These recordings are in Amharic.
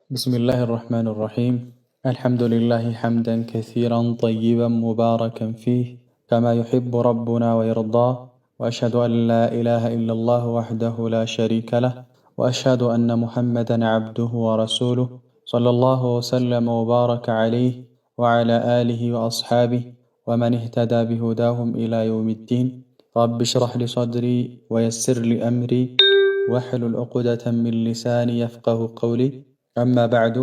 بسم الله الرحمن الرحيم. الحمد لله حمدا كثيرا طيبا مباركا فيه كما يحب ربنا ويرضاه، وأشهد أن لا إله إلا الله وحده لا شريك له، وأشهد أن محمدا عبده ورسوله صلى الله وسلم وبارك عليه وعلى آله وأصحابه ومن اهتدى بهداهم إلى يوم الدين. رب اشرح لي صدري ويسر لي أمري واحلل عقدة من لساني يفقه قولي. أما بعد،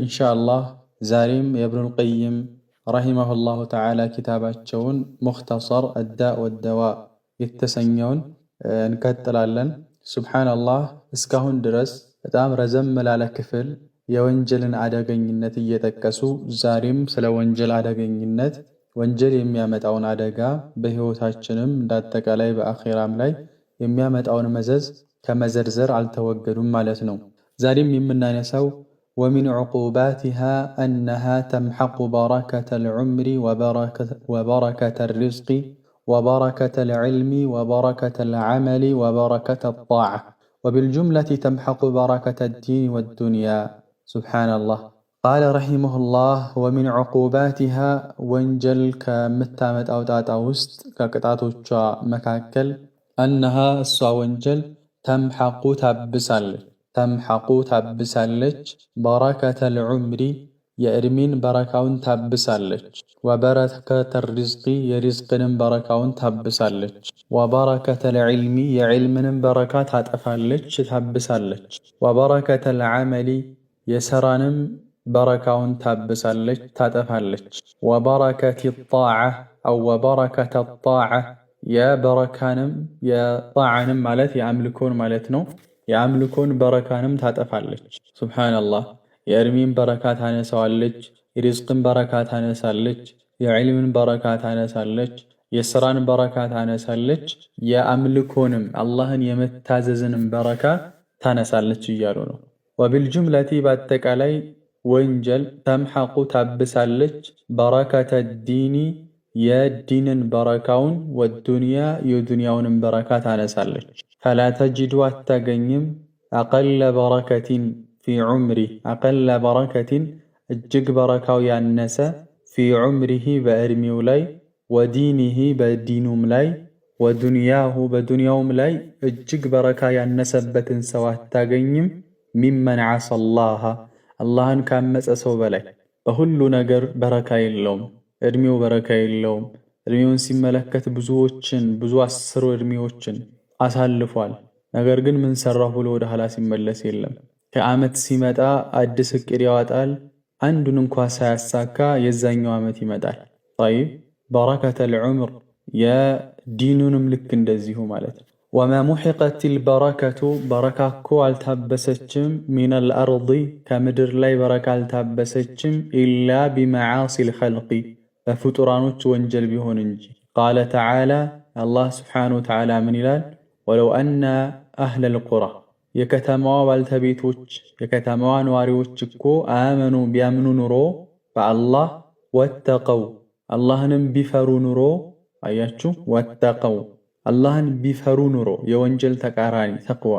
إن شاء الله زاريم ابن القيم رحمه الله تعالى كتاباتشون مختصر الداء والدواء يتسنيون نكتلالن. سبحان الله اسكهون درس በጣም ረዘም ላለ ክፍል የወንጀልን አደገኝነት እየጠቀሱ ዛሬም ስለ ወንጀል አደገኝነት ወንጀል የሚያመጣውን አደጋ በህይወታችንም እንዳጠቃላይ በአኺራም ላይ የሚያመጣውን መዘዝ ከመዘርዘር አልተወገዱም ማለት ነው። ዛሬም የምናነሳው ومن عقوباتها أنها تمحق بركة العمر وبركة الرزق وبركة العلم وبركة العمل وبركة الطاعة، وبالجملة تمحق بركة الدين والدنيا. سبحان الله. قال رحمه الله: ومن عقوباتها وانجل كمتامت أو تاتاوست كقطعتوچا مكاكل أنها السوا وانجل تمحق تبسالج بركة العمر የእድሜን በረካውን ታብሳለች። ወበረከተ ሪዝቂ የሪዝቅንም በረካውን ታብሳለች። ወበረከተ ልዕልሚ የዕልምንም በረካ ታጠፋለች ታብሳለች። ወበረከተ ልዓመሊ የሥራንም በረካውን ታብሳለች ታጠፋለች። ወበረከተ ጣዓ አው ወበረከተ ጣዓ የበረካንም የጣዓንም ማለት የአምልኮን ማለት ነው። የአምልኮን በረካንም ታጠፋለች። ሱብሓነላህ። የእድሜን በረካ ታነሳዋለች፣ የሪዝቅን በረካ ታነሳለች፣ የዕልምን በረካ ታነሳለች፣ የሥራን በረካ ታነሳለች፣ የአምልኮንም አላህን የመታዘዝንም በረካ ታነሳለች እያሉ ነው። ወቢልጁምለቲ በአጠቃላይ ወንጀል ተምሐቁ ታብሳለች በረከተ ዲኒ የዲንን በረካውን ወዱንያ የዱንያውንም በረካ ታነሳለች። ፈላ ተጅዱ አታገኝም አቀለ በረከቲን ፊ ዑምሪ አቀለ በረከቲን እጅግ በረካው ያነሰ ፊ ዑምሪሂ በዕድሜው ላይ ወዲኒሂ በዲኑም ላይ ወዱንያሁ በዱንያውም ላይ እጅግ በረካ ያነሰበትን ሰው አታገኝም። ሚመን ዓሰላሃ አላህን ካመፀ ሰው በላይ በሁሉ ነገር በረካ የለውም። ዕድሜው በረካ የለውም። ዕድሜውን ሲመለከት ብዙ 10 ዕድሜዎችን አሳልፏል። ነገር ግን ምን ሰራሁ ብሎ ወደ ኋላ ሲመለስ የለም። ከዓመት ሲመጣ አዲስ እቅድ ያወጣል። አንዱን እንኳ ሳያሳካ የዛኛው ዓመት ይመጣል። ጠይብ በረከተል ዑምር የዲኑንም ልክ እንደዚሁ ማለት ነው። ወማ ሙሒቀቲል በረከቱ በረካ እኮ አልታበሰችም ሚነል አርዲ ከምድር ላይ በረካ አልታበሰችም ኢላ ቢመዓሲል ኸልቂ በፍጡራኖች ወንጀል ቢሆን እንጂ። ቃለ ተዓላ አላህ ስብሓነሁ ወተዓላ ምን ይላል? ወለው አነ አህለል ቁራ የከተማዋ ባልተቤቶች የከተማዋ ነዋሪዎች እኮ አመኑ ቢያምኑ ኑሮ በአላህ ወተቀው አላህንም ቢፈሩ ኑሮ። አያችሁ፣ ወተቀው አላህን ቢፈሩ ኑሮ የወንጀል ተቃራኒ ተቅዋ።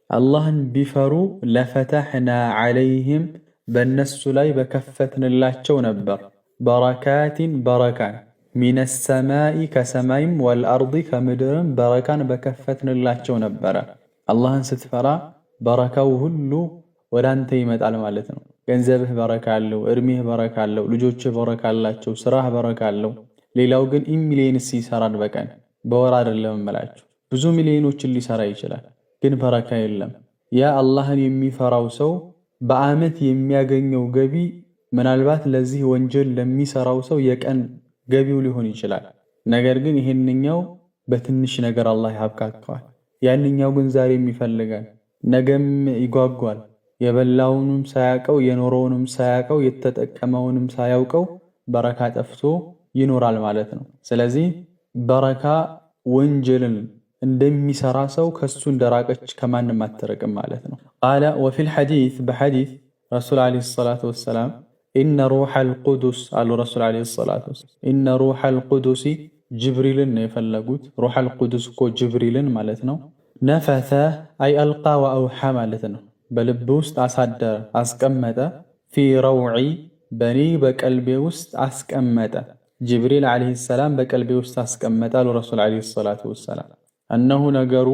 አላህን ቢፈሩ ለፈተሕና ዐለይህም በእነሱ ላይ በከፈትንላቸው ነበር በረካቲን በረካን ሚነ ሰማኢ ከሰማይም ወልአርዲ ከምድርም በረካን በከፈትንላቸው ነበረ። አላህን ስትፈራ በረካው ሁሉ ወደ አንተ ይመጣል ማለት ነው። ገንዘብህ በረካ አለው፣ እድሜህ በረካ አለው፣ ልጆችህ በረካ አላቸው፣ ስራህ በረካ አለው። ሌላው ግን ሚሊዮንስ ይሰራል በቀን በወር አይደለም እምላችሁ፣ ብዙ ሚሊዮኖችን ሊሰራ ይችላል፣ ግን በረካ የለም። ያ አላህን የሚፈራው ሰው በአመት የሚያገኘው ገቢ ምናልባት ለዚህ ወንጀል ለሚሰራው ሰው የቀን ገቢው ሊሆን ይችላል። ነገር ግን ይሄንኛው በትንሽ ነገር አላህ ያብካካዋል። ያንኛው ግን ዛሬም ይፈልጋል፣ ነገም ይጓጓል። የበላውንም ሳያቀው የኖረውንም ሳያቀው የተጠቀመውንም ሳያውቀው በረካ ጠፍቶ ይኖራል ማለት ነው። ስለዚህ በረካ ወንጀልን እንደሚሰራ ሰው ከሱ እንደራቀች ከማንም አትርቅም ማለት ነው። ቃለ ወፊል ሐዲስ በሐዲስ ረሱል ዓለይሂ ሰላቱ ወሰላም ኢነ ሩሐል ቁዱስ አሉ። ረሱል ዓለይሂ ሰላቱ ወሰላም ኢነ ሩሐል ቁዱሲ ጅብሪልን ነው የፈለጉት። ሩሐል ቁዱስ እኮ ጅብሪልን ማለት ነው። ነፈተ አይ አልቃ ወአውሓ ማለት ነው። በልብ ውስጥ አሳደረ አስቀመጠ። ፊ ረውዒ በኔ በቀልቤ ውስጥ አስቀመጠ። ጅብሪል ዓለይሂ ሰላም በቀልቤ ውስጥ አስቀመጠ አሉ ረሱል ዓለይሂ ሰላቱ ወሰላም። እነሆ ነገሩ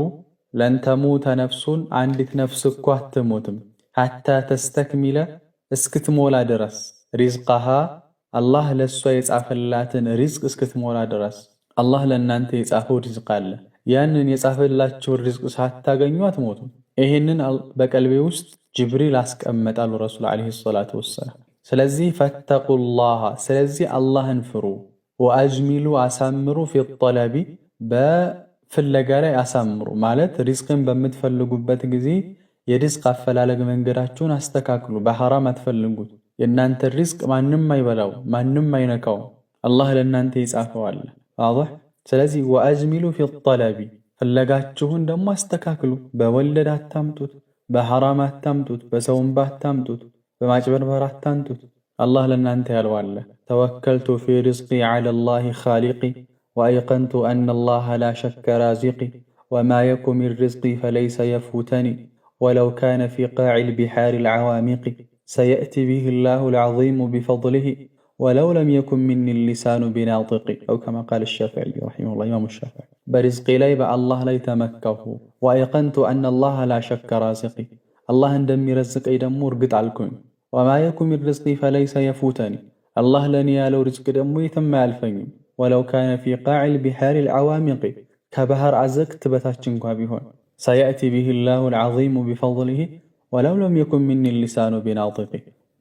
ለን ተሙተ ነፍሱን አንዲት ነፍስ እኮ አትሞትም፣ ሐታ ተስተክሚለ እስክትሞላ ድረስ ሪዝቀሃ አላህ ለእሷ የጻፈላትን ሪዝቅ እስክትሞላ ድረስ። አላህ ለእናንተ የጻፈው ሪዝቅ አለ። ያንን የጻፈላችሁን ሪዝቅ ሳታገኙ አትሞቱም። ይሄንን በቀልቤ ውስጥ ጅብሪል አስቀመጣሉ ረሱል ዓለይሂ ሰላቱ ወሰላም። ስለዚህ ፈተቁላህ፣ ስለዚህ አላህን ፍሩ። ወአጅሚሉ አሳምሩ፣ ፊ ጠለቢ በፍለጋ ላይ አሳምሩ። ማለት ሪዝቅን በምትፈልጉበት ጊዜ የሪዝቅ አፈላለግ መንገዳችሁን አስተካክሉ። በሐራም አትፈልጉት። የእናንተ ሪዝቅ ማንም አይበላው፣ ማንም አይነካው። አላህ ለእናንተ ይጻፈዋል። ዋضح። ስለዚህ ወአጅሚሉ ፊ ጠለቢ ፍለጋችሁን ደግሞ አስተካክሉ። በወለድ አታምጡት፣ በሐራም አታምጡት፣ በሰው እንባ አታምጡት፣ በማጭበርበር አታምጡት። አላህ ለእናንተ ያለዋለ ተወከልቱ ፊ ሪዝቂ ዐለላሂ ኻሊቂ ወአይቀንቱ አነላህ ላ ሸከ ራዚቂ ወማ የኩ ሚን ሪዝቂ ፈለይሰ የፉተኒ ወለው ካነ ፊ ቃዒል ቢሓሪል ዐዋሚቂ ሰየእቲ ቢሂላሁ ልዐዚሙ ቢፈድሊሂ ወለው ለም የኩን ሚኒ ሊሳኑ ቢናጢቂ አው ከማ ቃለ ሻፊዒ ረሒመሁላህ። ኢማሙ ሻፊዒ በሪዝቂ ላይ በአላህ ላይ ተመካሁ። ወአይቀንቱ አነላህ ላ ሸከ ራዚቂ አላህ እንደሚረዝቀኝ ደግሞ እርግጥ አልኩኝ። ወማ የኩን ሚን ሪዝቂ ፈለይሰ የፉተኒ አላህ ለእኔ ያለው ሪዝቅ ደግሞ የትም አያልፈኝም። ወለው ካነ ፊ ቃዒል ቢሓሪል ዐዋሚቂ ከባህር አዘቅት በታች እንኳ ቢሆን ሰየእቲ ቢሂላሁ ልዐዚሙ ቢፈድሊሂ ወለው ለም የኩን ሚኒ ሊሳኑ ቢናጢቂ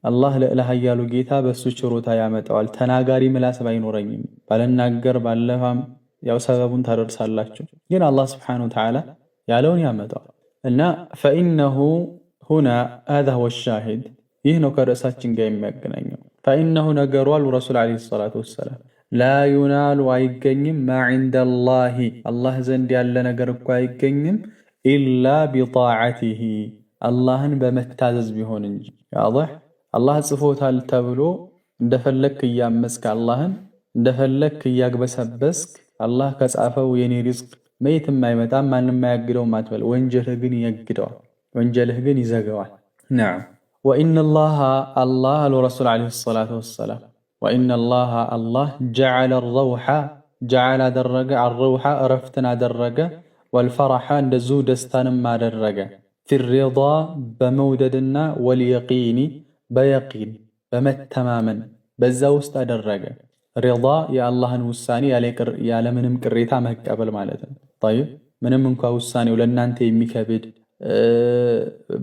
አላህ ልዕለ ኃያሉ ጌታ በሱ ችሮታ ያመጣዋል። ተናጋሪ ምላስ ባይኖረኝም ባልናገር ባለፋም ያው ሰበቡን ታደርሳላችሁ። ግን አላህ ስብሓነሁ ወተዓላ ያለውን ያመጣዋል እና ፈኢነሁ ሁና ሃዛ ሁወ ሻሂድ ይህ ነው ከርዕሳችን ጋር የሚያገናኘው። ፈኢነሁ ነገሩ አሉ ረሱል ዓለይሂ ሰላቱ ወሰላም ላ ዩናሉ አይገኝም ማ ዒንደላሂ አላህ ዘንድ ያለ ነገር እኮ አይገኝም ኢላ ቢጣዓቲሂ አላህን በመታዘዝ ቢሆን እንጂ። ዋضح። አላህ ጽፎታል ተብሎ እንደፈለክ እያመስክ አላህን እንደፈለክ እያግበሰበስክ አላህ ከጻፈው የኔ ሪዝቅ መይትም አይመጣም ማንም አያግደውም አትበል። ወንጀልህ ግን ይነግደዋል፣ ወንጀልህ ግን ይዘገዋል። ነዓም ወኢነላህ አላህ አሉ ረሱል ዓለይሂ ሰላቱ ወሰላም ወኢነላህ አላህ ጀዐለ ረውሓ ጀዐለ አደረገ አረውሓ እረፍትን አደረገ ወልፈረሓ እንደዚሁ ደስታንም አደረገ ፊሪዳ በመውደድና ወልየቂኒ በየቂን በመተማመን በዛ ውስጥ አደረገ። ሪዳ የአላህን ውሳኔ ያለምንም ቅሬታ መቀበል ማለት ነው። ጠይብ ምንም እንኳ ውሳኔው ለእናንተ የሚከብድ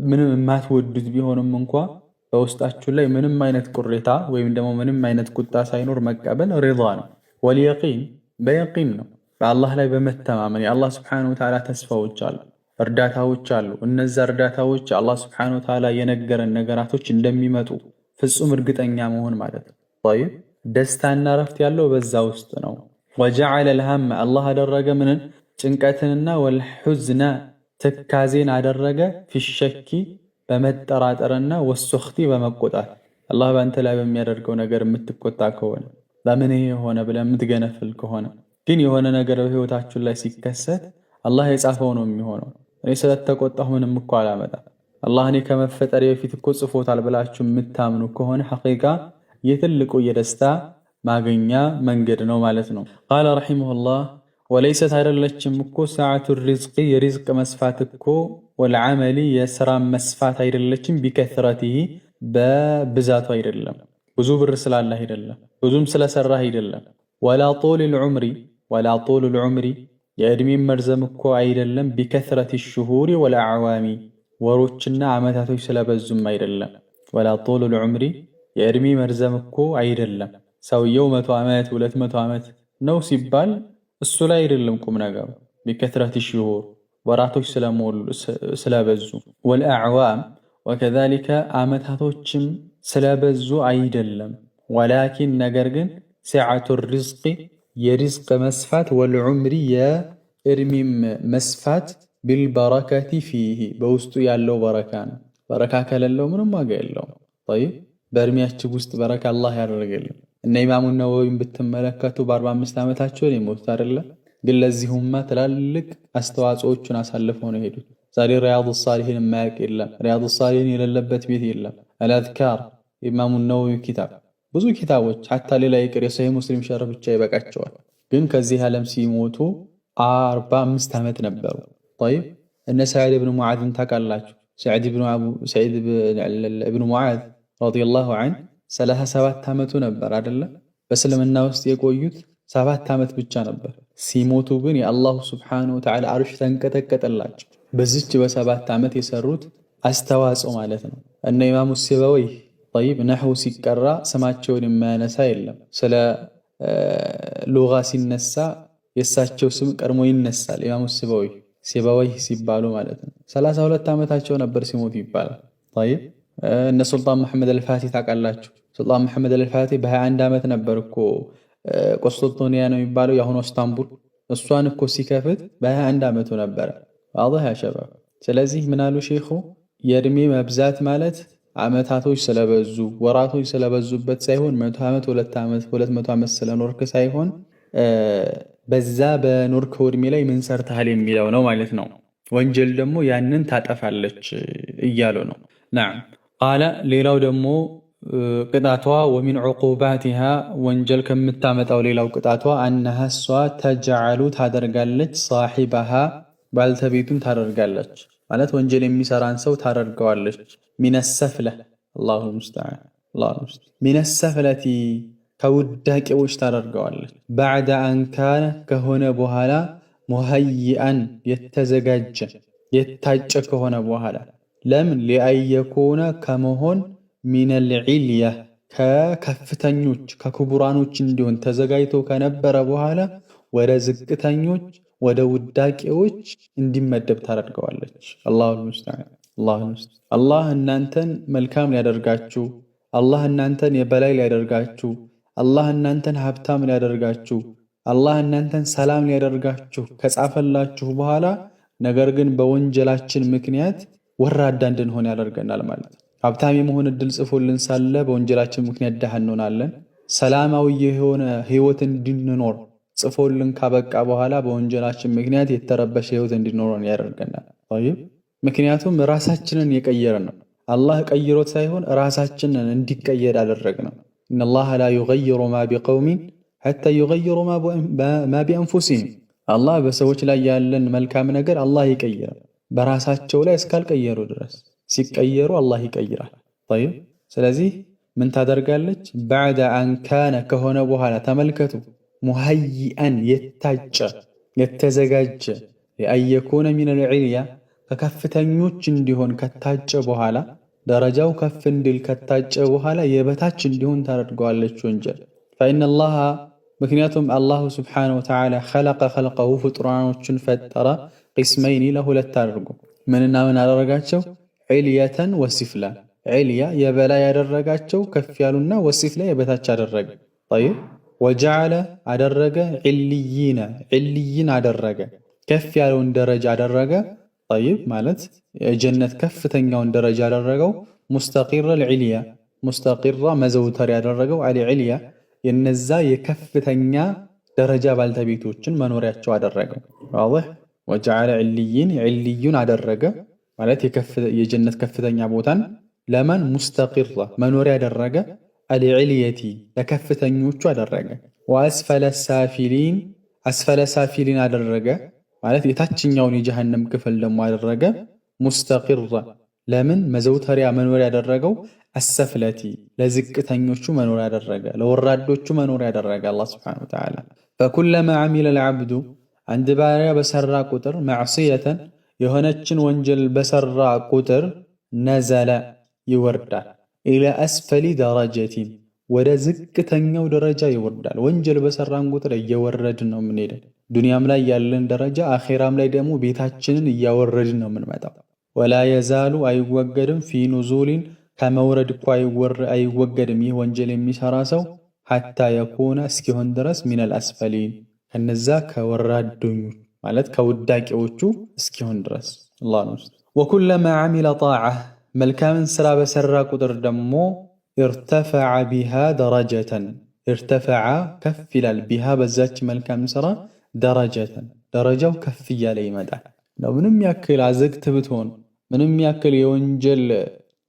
ምንም የማትወዱት ቢሆንም እንኳ በውስጣችሁ ላይ ምንም አይነት ቅሬታ ወይም ደግሞ ምንም አይነት ቁጣ ሳይኖር መቀበል ሪዳ ነው። ወልየቂን በየቂን ነው፣ በአላህ ላይ በመተማመን የአላህ ስብሓነሁ ወተዓላ ተስፋዎች አሉ፣ እርዳታዎች አሉ። እነዛ እርዳታዎች አላህ ስብሓነሁ ወተዓላ የነገረን ነገራቶች እንደሚመጡ ፍጹም እርግጠኛ መሆን ማለት ነው። ጠይብ ደስታና ረፍት ያለው በዛ ውስጥ ነው። ወጀዐለ ልሀመ አላህ አደረገ ምንን ጭንቀትንና ወልሑዝነ ትካዜን አደረገ ፊሸኪ በመጠራጠርና ወሱኽቲ በመቆጣት አላህ በአንተ ላይ በሚያደርገው ነገር የምትቆጣ ከሆነ ለምን ይሄ የሆነ ብለህ የምትገነፍል ከሆነ ግን የሆነ ነገር በህይወታችሁ ላይ ሲከሰት አላህ የጻፈው ነው የሚሆነው። እኔ ስለተቆጣሁ ምንም እኮ አላመጣም፣ አላህ እኔ ከመፈጠሬ በፊት እኮ ጽፎታል ብላችሁ የምታምኑ ከሆነ ሐቂቃ የትልቁ የደስታ ማገኛ መንገድ ነው ማለት ነው። ቃለ ረሒመሁላህ ወለይሰት አይደለችም እኮ ሰዓቱ ሪዝቂ የሪዝቅ መስፋት እኮ ወልዓመሊ የስራ መስፋት አይደለችም ቢከትረቲሂ በብዛቱ አይደለም፣ ብዙ ብር ስላለህ አይደለም፣ ብዙም ስለሰራህ አይደለም። ወላ ጡሉል ዑምሪ የዕድሜን መርዘም እኮ አይደለም ቢከትረቲ ሽሁሪ ወልአዕዋሚ ወሮችና ዓመታቶች ስለበዙም አይደለም። ወላ ጡሉል ዑምሪ የዕድሜ መርዘም እኮ አይደለም ሰውየው 100 ዓመት 200 ዓመት ነው ሲባል እሱ ላይ አይደለም ቁም ነገሩ ቢከትረቲ ሽሁር ወራቶች ስለበዙ ወልአዕዋም ወከዛሊከ ዓመታቶችም ስለበዙ አይደለም። ወላኪን ነገር ግን ሲዓቱ ሪዝቂ የሪዝቅ መስፋት ወልዑምሪ የዕድሜም መስፋት ቢልበረከቲ ፊሂ በውስጡ ያለው በረካ ነው። በረካ ከሌለው ምንም ዋጋ የለውም። ጠይብ በዕድሜያችን ውስጥ በረካ አላህ ያደርግልን። እነ ኢማሙ ነወዊን ብትመለከቱ በ45 ዓመታቸው የሞቱት አይደለ? ግን ለዚሁማ ትላልቅ አስተዋጽኦቹን አሳልፈው ነው የሄዱት። ዛሬ ሪያዱ ሳሊሒን የማያውቅ የለም። ሪያዱ ሳሊሒን የሌለበት ቤት የለም። አልአዝካር ኢማሙ ነወዊ ኪታብ፣ ብዙ ኪታቦች ሐታ ሌላ ይቅር የሰሒህ ሙስሊም ሸርህ ብቻ ይበቃቸዋል። ግን ከዚህ ዓለም ሲሞቱ 45 ዓመት ነበሩ። ጠይብ እነ ሰዒድ ብን ሙዓዝን ታውቃላችሁ? ሰዒድ ብን ሙዓዝ ረዲየላሁ ዐንሁ 37 ዓመቱ ነበር አይደለ? በእስልምና ውስጥ የቆዩት 7 ዓመት ብቻ ነበር። ሲሞቱ ግን የአላሁ ስብሓነሁ ወተዓላ አርሽ ተንቀጠቀጠላቸው። በዚች በ7 ዓመት የሰሩት አስተዋጽኦ ማለት ነው። እነ ኢማሙ ሲበወይህ ጠይብ ነሕው ሲቀራ ስማቸውን የማያነሳ የለም። ስለ ሉጋ ሲነሳ የእሳቸው ስም ቀድሞ ይነሳል። ኢማሙ ሲበወይህ ሲባሉ ማለት ነው። 32 ዓመታቸው ነበር ሲሞቱ ይባላል። ጠይብ እነ ሱልጣን መሐመድ አልፋቲ ታውቃላችሁ? ሱልጣን መሐመድ አልፋቲ በ21 ዓመት ነበር እኮ ቆስጦንጥንያ ነው የሚባለው የአሁኑ እስታንቡል፣ እሷን እኮ ሲከፍት በ21 ዓመቱ ነበረ። ዋضح ያ ሸባብ። ስለዚህ ምናሉ ሼኹ የእድሜ መብዛት ማለት ዓመታቶች ስለበዙ ወራቶች ስለበዙበት ሳይሆን 100 ዓመት 200 ዓመት ስለኖርክ ሳይሆን በዛ በኖርከው እድሜ ላይ ምን ሰርተሃል የሚለው ነው ማለት ነው። ወንጀል ደግሞ ያንን ታጠፋለች እያሉ ነው። ነዓም ቃለ ሌላው ደግሞ ቅጣቷ ወሚን ዑቁባቲሃ ወንጀል ከምታመጣው ሌላው ቅጣቷ አነሃ እሷ ተጅዐሉ ታደርጋለች ሳሒበሃ ባልተቤቱን ታደርጋለች ማለት ወንጀል የሚሰራን ሰው ታደርገዋለች። ሚነሰፍለ አላሁ ሙስተዓን ሚነሰፍለቲ ከውዳቄዎች ታደርገዋለች። ባዕደ አንካነ ከሆነ በኋላ ሙሀይአን የተዘጋጀ የታጨ ከሆነ በኋላ ለምን ሊአየኩነ ከመሆን ሚነል ዒልያ ከከፍተኞች ከክቡራኖች እንዲሆን ተዘጋጅቶ ከነበረ በኋላ ወደ ዝቅተኞች ወደ ውዳቄዎች እንዲመደብ ታደርገዋለች። አላሁል ሙስተዓን። አላህ እናንተን መልካም ሊያደርጋችሁ፣ አላህ እናንተን የበላይ ሊያደርጋችሁ፣ አላህ እናንተን ሀብታም ሊያደርጋችሁ፣ አላህ እናንተን ሰላም ሊያደርጋችሁ ከጻፈላችሁ በኋላ ነገር ግን በወንጀላችን ምክንያት ወራዳ እንድንሆን ያደርገናል ማለት ነው። ሀብታም የመሆን እድል ጽፎልን ሳለ በወንጀላችን ምክንያት ድሃ እንሆናለን። ሰላማዊ የሆነ ህይወት እንድንኖር ጽፎልን ካበቃ በኋላ በወንጀላችን ምክንያት የተረበሸ ህይወት እንድንኖር ያደርገናል። ምክንያቱም ራሳችንን የቀየረ ነው። አላህ ቀይሮት ሳይሆን ራሳችንን እንዲቀየር ያደረግነው። ኢነላህ ላ ዩገይሩ ማ ቢቀውሚን ሐታ ዩገይሩ ማ ቢአንፉሲሂም። አላህ በሰዎች ላይ ያለን መልካም ነገር አላህ ይቀይራል በራሳቸው ላይ እስካልቀየሩ ድረስ። ሲቀየሩ አላህ ይቀይራል። ጠይብ ስለዚህ ምን ታደርጋለች? ባዕደ አንካነ ከሆነ በኋላ ተመልከቱ፣ ሙሀይአን የታጨ የተዘጋጀ ሊአየኩነ ሚነል ዒልያ ከከፍተኞች እንዲሆን ከታጨ በኋላ ደረጃው ከፍ እንዲል ከታጨ በኋላ የበታች እንዲሆን ታደርገዋለች ወንጀል። ፈኢነላሃ ምክንያቱም አላሁ ስብሓነሁ ወተዓላ ኸለቀ ኸልቀሁ ፍጡራኖችን ፈጠረ ቂስመይኒ ለሁለት አድርጎ ምንና ምን አደረጋቸው? ዒልየተን ወሲፍላ። ዒልያ የበላይ ያደረጋቸው ከፍ ያሉና ወሲፍላ የበታች አደረገ። ጠይብ ወጀዐለ አደረገ ዒልይነ ዒልይን አደረገ ከፍ ያለውን ደረጃ አደረገ። ጠይብ ማለት የጀነት ከፍተኛውን ደረጃ ያደረገው ሙስተቂረ ልዕልያ ሙስተቂራ መዘውተር ያደረገው አሊ ዕልያ የነዛ የከፍተኛ ደረጃ ባልተቤቶችን መኖሪያቸው አደረገው። ዋضح ወጀዐለ ዕልይን ዕልዩን አደረገ ማለት የጀነት ከፍተኛ ቦታን ለማን ሙስተቂራ መኖሪያ ያደረገ አሊ ዕልየቲ ለከፍተኞቹ አደረገ። ወአስፈለ ሳፊሊን አስፈለ ሳፊሊን አደረገ ማለት የታችኛውን የጀሃነም ክፍል ደግሞ አደረገ ሙስተቂራ ለምን መዘውተሪያ መኖሪያ ያደረገው አሰፍለቲ ለዝቅተኞቹ መኖሪያ ያደረገ ለወራዶቹ መኖሪያ ያደረገ አላህ ሱብሓነሁ ወተዓላ። ፈኩለማ ዐሚለ ልዓብዱ አንድ ባሪያ በሰራ ቁጥር መዕሲየተን የሆነችን ወንጀል በሰራ ቁጥር ነዘለ ይወርዳል ኢላ አስፈሊ ደረጀቲን ወደ ዝቅተኛው ደረጃ ይወርዳል። ወንጀል በሰራን ቁጥር እየወረድን ነው የምንሄደው። ዱንያም ላይ ያለን ደረጃ አኼራም ላይ ደግሞ ቤታችንን እያወረድን ነው የምንመጣው። ወላ የዛሉ አይወገድም ፊ ኑዙሊን ከመውረድ እኮ አይወገድም ይህ ወንጀል የሚሰራ ሰው ሐታ የኩነ እስኪሆን ድረስ ሚነል አስፈሊን ከነዛ ከወራዶኞች ማለት ከውዳቄዎቹ እስኪሆን ድረስ አላህ ነው። ወኩለማ ዐሚለ ጣዓ መልካምን ስራ በሰራ ቁጥር ደግሞ ኢርተፈዐ ቢሃ ደረጀተን ኢርተፈዐ ከፍ ይላል ቢሃ በዛች መልካም ስራ ደረጀተን ደረጃው ከፍ እያለ ይመጣል። ምንም ያክል አዘግት ብትሆን ምንም ያክል የወንጀል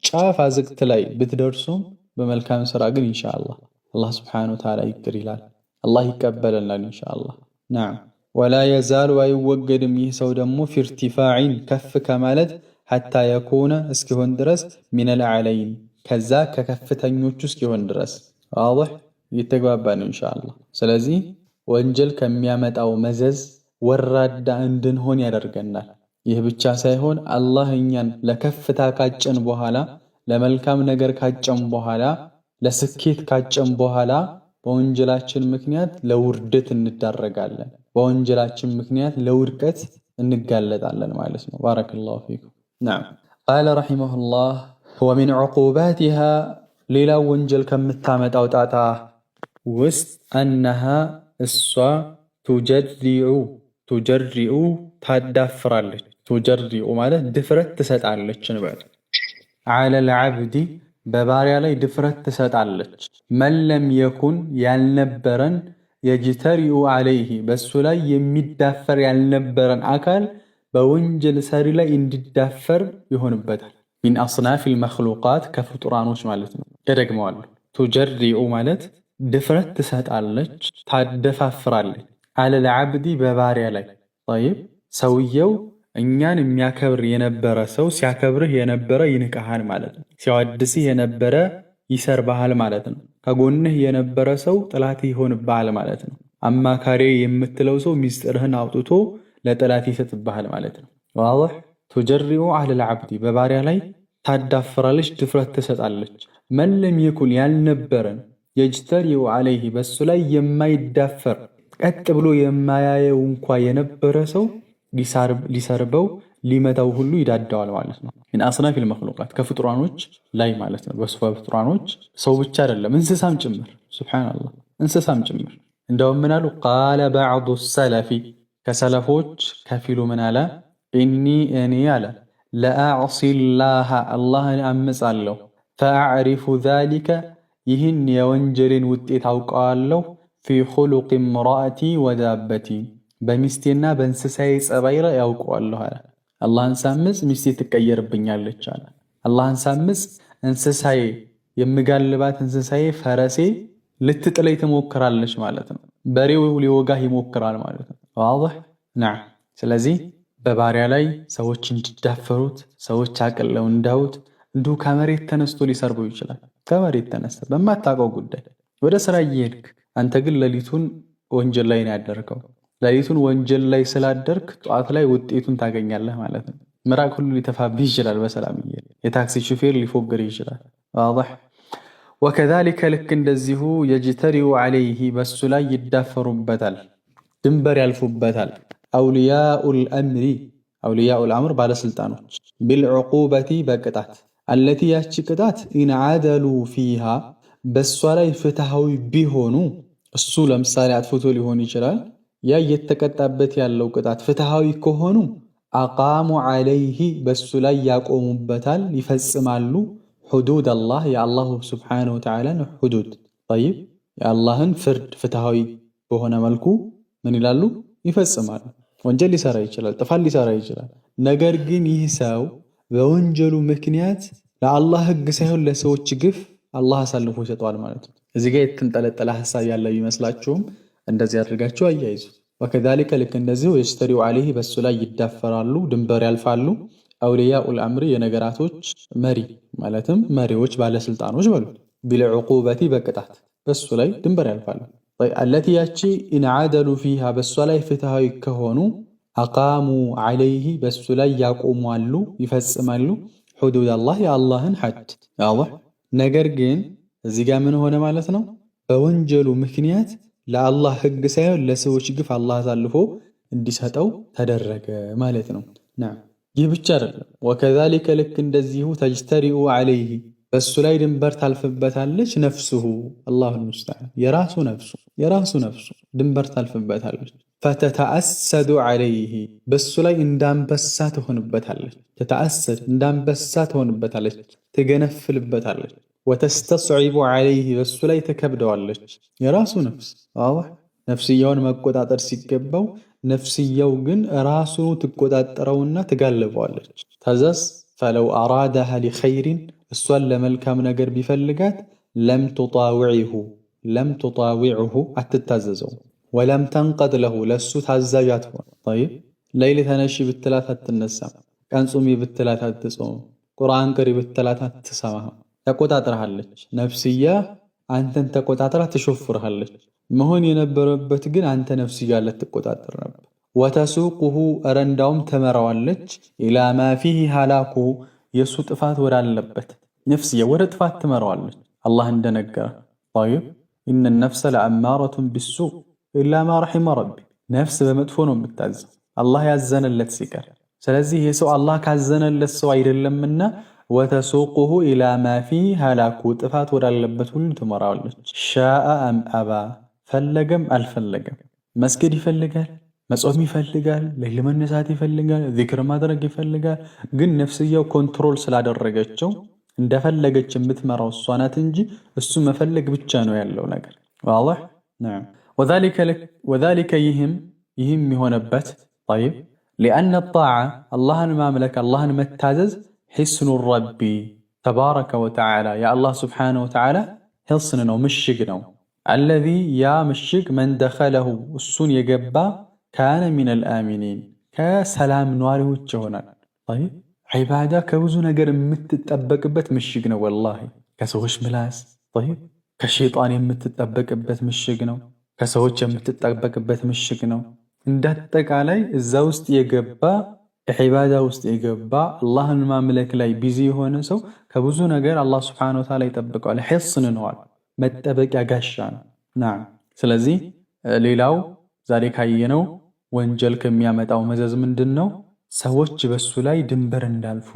ጫፍ አዘግት ላይ ብትደርሱም በመልካም ስራ ግን ኢንሻአላህ አላህ ስብሓነሁ ወተዓላ ይቅር ይላል። አላህ ይቀበለናል ኢንሻአላህ። ነዓም ወላ የዛሉ አይወገድም ይህ ሰው ደግሞ ፊርቲፋዒን ከፍ ከማለት ሐታ የኩነ እስኪሆን ድረስ ሚነል አዕለይን ከዛ ከከፍተኞቹ እስኪሆን ድረስ ዋضح እየተግባባን ኢንሻአላህ። ስለዚህ ወንጀል ከሚያመጣው መዘዝ ወራዳ እንድንሆን ያደርገናል። ይህ ብቻ ሳይሆን አላህ እኛን ለከፍታ ካጨን በኋላ ለመልካም ነገር ካጨን በኋላ ለስኬት ካጨን በኋላ በወንጀላችን ምክንያት ለውርደት እንዳረጋለን። በወንጀላችን ምክንያት ለውድቀት እንጋለጣለን ማለት ነው። ባረከላሁ ፊኩም። ነዓም ቃለ ረሒመሁላህ ወሚን ዑቁባቲሃ ሌላ ወንጀል ከምታመጣው ጣጣ ውስጥ አነሃ እሷ ቱጀሪኡ ታዳፍራለች። ቱጀሪኡ ማለት ድፍረት ትሰጣለች እንበል። ዐለል ዐብዲ በባሪያ ላይ ድፍረት ትሰጣለች። መን ለም የኩን ያልነበረን የጅተሪኡ ዐለይሂ በሱ ላይ የሚዳፈር ያልነበረን አካል በወንጀል ሰሪ ላይ እንዲዳፈር ይሆንበታል። ሚን አስናፊል መኽሉቃት ከፍጡራኖች ማለት ነው። እደግመዋለሁ። ቱጀሪኡ ማለት ድፍረት ትሰጣለች፣ ታደፋፍራለች። ዐለል ዐብዲ በባሪያ ላይ ጠይብ ሰውየው እኛን የሚያከብር የነበረ ሰው ሲያከብርህ የነበረ ይንቅሃል ማለት ነው። ሲያወድስህ የነበረ ይሰርብሃል ማለት ነው። ከጎንህ የነበረ ሰው ጥላትህ ይሆንብሃል ማለት ነው። አማካሪ የምትለው ሰው ሚስጥርህን አውጥቶ ለጥላት ይሰጥብሃል ማለት ነው። ዋضح ቱጀሪኡ ዐለል ዐብዲ በባሪያ ላይ ታዳፍራለች፣ ድፍረት ትሰጣለች። መን ለም የኩን ያልነበረን የጅተሪኡ ዐለይሂ በሱ ላይ የማይዳፈር ቀጥ ብሎ የማያየው እንኳ የነበረ ሰው ሊሰርበው ሊመታው ሁሉ ይዳዳዋል ማለት ነው። ሚን አስናፊል መኽሉቃት ከፍጡራኖች ላይ ማለት ነው። በሱ ፍጡራኖች ሰው ብቻ አይደለም እንስሳም ጭምር። ሱብሓነላህ እንስሳም ጭምር። እንደውም ምን አሉ? ቃለ በዕዱ ሰለፊ ከሰለፎች ከፊሉ ምን አለ? እኔ አለ ለአዕሲላህ አላህን አምጻለሁ፣ ፈአዕሪፉ ዛሊከ ይህን የወንጀልን ውጤት አውቀዋለሁ፣ ፊ ኹሉቅ እምራእቲ ወዳበቲ በሚስቴና በእንስሳዬ ጸባይ ላይ ያውቀዋለሁ አለ። አላህን ሳምጽ ሚስቴ ትቀየርብኛለች አለ። አላህን ሳምጽ እንስሳዬ የምጋልባት እንስሳዬ ፈረሴ ልትጥለይ ትሞክራለች ማለት ነው። በሬው ሊወጋህ ይሞክራል ማለት ነው። ዋضح ነዓም። ስለዚህ በባሪያ ላይ ሰዎች እንዲዳፈሩት ሰዎች አቅለው እንዳውት እንዲሁ ከመሬት ተነስቶ ሊሰርበው ይችላል። ከመሬት ተነስተ በማታውቀው ጉዳይ ወደ ስራ እየሄድክ አንተ ግን ሌሊቱን ወንጀል ላይ ነው ያደርከው። ሌሊቱን ወንጀል ላይ ስላደርክ ጠዋት ላይ ውጤቱን ታገኛለህ ማለት ነው። ምራቅ ሁሉ ሊተፋብህ ይችላል። በሰላም እየሄድክ የታክሲ ሹፌር ሊፎግር ይችላል። ዋضح ወከዛሊከ ልክ እንደዚሁ የጅተሪኡ ዐለይሂ በሱ ላይ ይዳፈሩበታል፣ ድንበር ያልፉበታል። አውልያኡል አምሪ አውልያኡል አምር ባለስልጣኖች፣ ቢልዑቁበቲ በቅጣት አለቲ ያቺ ቅጣት ኢንዓደሉ ፊሃ በሷ ላይ ፍትሃዊ ቢሆኑ እሱ ለምሳሌ አጥፍቶ ሊሆን ይችላል። ያ እየተቀጣበት ያለው ቅጣት ፍትሃዊ ከሆኑ አቃሙ ዐለይሂ በሱ ላይ ያቆሙበታል፣ ይፈጽማሉ። ሁዱድ አላህ የአላሁ ስብሓነሁ ወተዓላን ሁዱድ ጠይብ የአላህን ፍርድ ፍትሃዊ በሆነ መልኩ ምን ይላሉ? ይፈጽማሉ። ወንጀል ሊሰራ ይችላል፣ ጥፋት ሊሰራ ይችላል። ነገር ግን ይህ ሰው በወንጀሉ ምክንያት ለአላህ ሕግ ሳይሆን ለሰዎች ግፍ አላህ አሳልፎ ይሰጠዋል ማለት ነው። እዚህ ጋር የተንጠለጠለ ሐሳብ ያለው ይመስላችሁም? እንደዚህ አድርጋችሁ አያይዙ። ወከዛሊከ ልክ እንደዚሁ የጅተሪኡ ዐለይሂ በሱ ላይ ይዳፈራሉ፣ ድንበር ያልፋሉ። አውልያኡል አምሪ የነገራቶች መሪ ማለትም መሪዎች፣ ባለስልጣኖች በሉት። ቢልዑቁበቲ በቅጣት በሱ ላይ ድንበር ያልፋሉ። አለቲ ያቺ ኢንዓደሉ ፊሃ በሷ ላይ ፍትሃዊ ከሆኑ አቃሙ ዐለይሂ በሱ ላይ ያቆማሉ፣ ይፈጽማሉ። ሁዱድ አላህ የአላህን ሐድ ዋضح። ነገር ግን እዚህ ጋር ምን ሆነ ማለት ነው? በወንጀሉ ምክንያት ለአላህ ሕግ ሳይሆን ለሰዎች ግፍ አላህ አሳልፎ እንዲሰጠው ተደረገ ማለት ነው። ይህ ብቻ አይደለም። ወከዛሊከ ልክ እንደዚሁ ተጅተሪኡ ዐለይሂ በሱ ላይ ድንበር ታልፍበታለች። ነፍሱሁ አላሁል ሙስተዓን የራሱ ነፍሱ ድንበር ታልፍበታለች። ፈተተአሰዱ ዐለይሂ በሱ ላይ እንዳንበሳ ትሆንበታለች። ተተአሰድ እንዳንበሳ ትሆንበታለች፣ ትገነፍልበታለች። ወተስተስዒቡ ዐለይሂ በሱ ላይ ተከብደዋለች። የራሱ ነፍስ ነፍስያውን መቆጣጠር ሲገባው ነፍስያው ግን ራሱን ትቆጣጠረውና ትጋልበዋለች። ተዘስ ፈለው አራዳሃ ሊኸይሪን እሷን ለመልካም ነገር ቢፈልጋት ለም ቱጣዊዕሁ አትታዘዘው። ወለም ተንቀድ ለሁ ለሱ ታዛዥ አትሆን። ጠይብ ለይል ተነሺ ብትላት አትነሳም። ቀን ጹሚ ብትላት አትጾም። ቁርአን ቅሪ ብትላት አትሰማህም። ተቆጣጥረሃለች። ነፍስያ አንተን ተቆጣጥራ ትሾፍርሃለች። መሆን የነበረበት ግን አንተ ነፍስያ ልትቆጣጠር ነበር። ወተሱቁሁ ረንዳውም ተመራዋለች ኢላ ማ ፊሂ ሃላኩሁ የሱ ጥፋት ወዳለበት ነፍስያ ወደ ጥፋት ትመራዋለች። አላህ እንደነገረ ጠይብ ኢነ ነፍሰ ለአማረቱን ቢሱእ ኢላ ማ ረሒመ ረቢ ነፍስ በመጥፎ ነው የምታዘው አላህ ያዘነለት ሲቀር። ስለዚህ ይህ ሰው አላህ ካዘነለት ሰው አይደለምና ወተሱቁሁ ኢላ ማ ፊሂ ሃላኩ ጥፋት ወዳለበት ሁሉ ትመራዋለች። ሻአ አም አባ ፈለገም አልፈለገም መስገድ ይፈልጋል፣ መጾም ይፈልጋል፣ ሌሊት መነሳት ይፈልጋል፣ ዚክር ማድረግ ይፈልጋል። ግን ነፍስያው ኮንትሮል ስላደረገችው እንደፈለገች የምትመራው እሷ ናት እንጂ እሱ መፈለግ ብቻ ነው ያለው ነገር። ዋضح نعم وذلك ይህም የሆነበት طيب لأن الطاعة اللهን ማምለክ اللهን መታዘዝ حسن الرب تبارك وتعالى يا الله سبحانه وتعالى حصن ነው ምሽግ ነው الذي يا ምሽግ من دخله እሱን የገባ كان من الآمنين ከሰላም ኗሪዎች ይሆናል። طيب ዒባዳ ከብዙ ነገር የምትጠበቅበት ምሽግ ነው። ወላሂ ከሰዎች ምላስ طيب ከሸይጣን የምትጠበቅበት ምሽግ ነው። ከሰዎች የምትጠበቅበት ምሽግ ነው። እንዳጠቃላይ እዛ ውስጥ የገባ ዒባዳ ውስጥ የገባ አላህን ማምለክ ላይ ቢዚ የሆነ ሰው ከብዙ ነገር አላህ ሱብሓነሁ ወተዓላ ይጠብቀዋል። ሒስን ነዋል መጠበቂያ ጋሻ ነው። ናም ስለዚህ ሌላው ዛሬ ካየነው ወንጀል ከሚያመጣው መዘዝ ምንድነው? ሰዎች በሱ ላይ ድንበር እንዳልፉ፣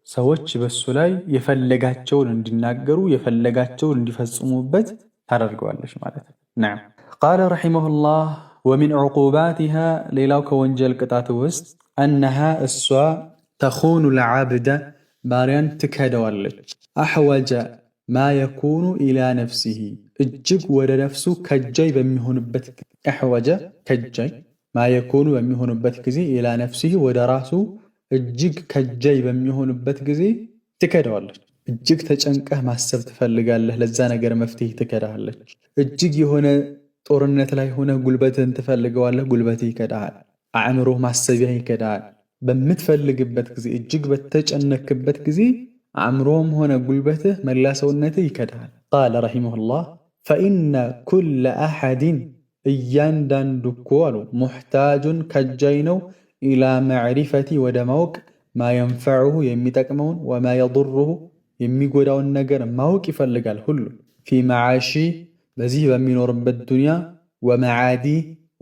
ሰዎች በሱ ላይ የፈለጋቸውን እንዲናገሩ የፈለጋቸውን እንዲፈጽሙበት ታደርገዋለች ማለት ነው። ናም ቃለ ረሒመሁላህ ወሚን ዑቁባቲሃ ሌላው ከወንጀል ቅጣት ውስጥ አነሃ እሷ ተኹኑ ልዓብደ ባሪያን ትከደዋለች። አሕወጀ ማ የኩኑ ኢላ ነፍሲሂ እጅግ ወደ ነፍሱ ከጃይ በሚሆንበት አሕወጀ ከጃይ ማ የኩኑ በሚሆንበት ጊዜ ኢላ ነፍሲሂ ወደ ራሱ እጅግ ከጃይ በሚሆንበት ጊዜ ትከደዋለች። እጅግ ተጨንቀህ ማሰብ ትፈልጋለህ፣ ለዛ ነገር መፍትሄ ትከዳለች። እጅግ የሆነ ጦርነት ላይ ሆነ ጉልበትህን ትፈልገዋለህ፣ ጉልበትህ ይከዳሃል። አእምሮህ ማሰቢያ ይከዳሃል። በምትፈልግበት ጊዜ እጅግ በተጨነክበት ጊዜ አእምሮም ሆነ ጉልበትህ መላ ሰውነትህ ይከዳሃል። ቃለ ረሒመሁላህ ፈኢነ ኩለ አሐድን እያንዳንዱ እኮ አሉ ሙሕታጁን ከጃይ ነው ኢላ መዕሪፈቲ ወደ ማወቅ ማ የንፈዑሁ የሚጠቅመውን ወማ የضሩሁ የሚጎዳውን ነገር ማወቅ ይፈልጋል። ሁሉ ፊ መዓሺ በዚህ በሚኖርበት ዱንያ ወመዓዲ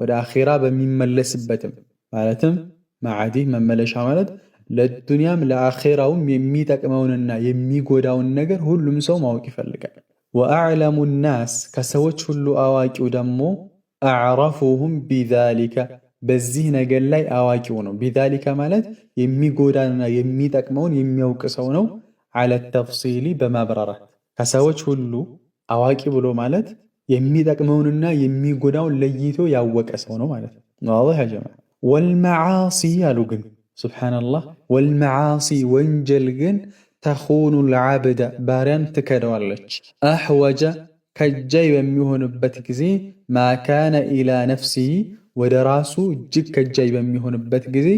ወደ አኺራ በሚመለስበትም ማለትም መዓዲ መመለሻ ማለት ለዱንያም ለአኺራውም የሚጠቅመውንና የሚጎዳውን ነገር ሁሉም ሰው ማወቅ ይፈልጋል። ወአዕለሙ ናስ ከሰዎች ሁሉ አዋቂው ደግሞ አዕረፉሁም ቢዛሊከ በዚህ ነገር ላይ አዋቂው ነው። ቢዛሊከ ማለት የሚጎዳንና የሚጠቅመውን የሚያውቅ ሰው ነው። ዐለ ተፍሲሊ በማብራራት ከሰዎች ሁሉ አዋቂ ብሎ ማለት የሚጠቅመውንና የሚጎዳውን ለይቶ ያወቀ ሰው ነው ማለት ነው። ዋضح يا جماعة ወልመዓሲ አሉ ግን ሱብሓነላህ ወልመዓሲ ወንጀል ግን ተኹኑ ልዓብደ ባሪያን ትከደዋለች። አሕወጀ ከጃይ በሚሆንበት ጊዜ ማ ካነ ኢላ ነፍሲሂ ወደ ራሱ እጅግ ከጃይ በሚሆንበት ጊዜ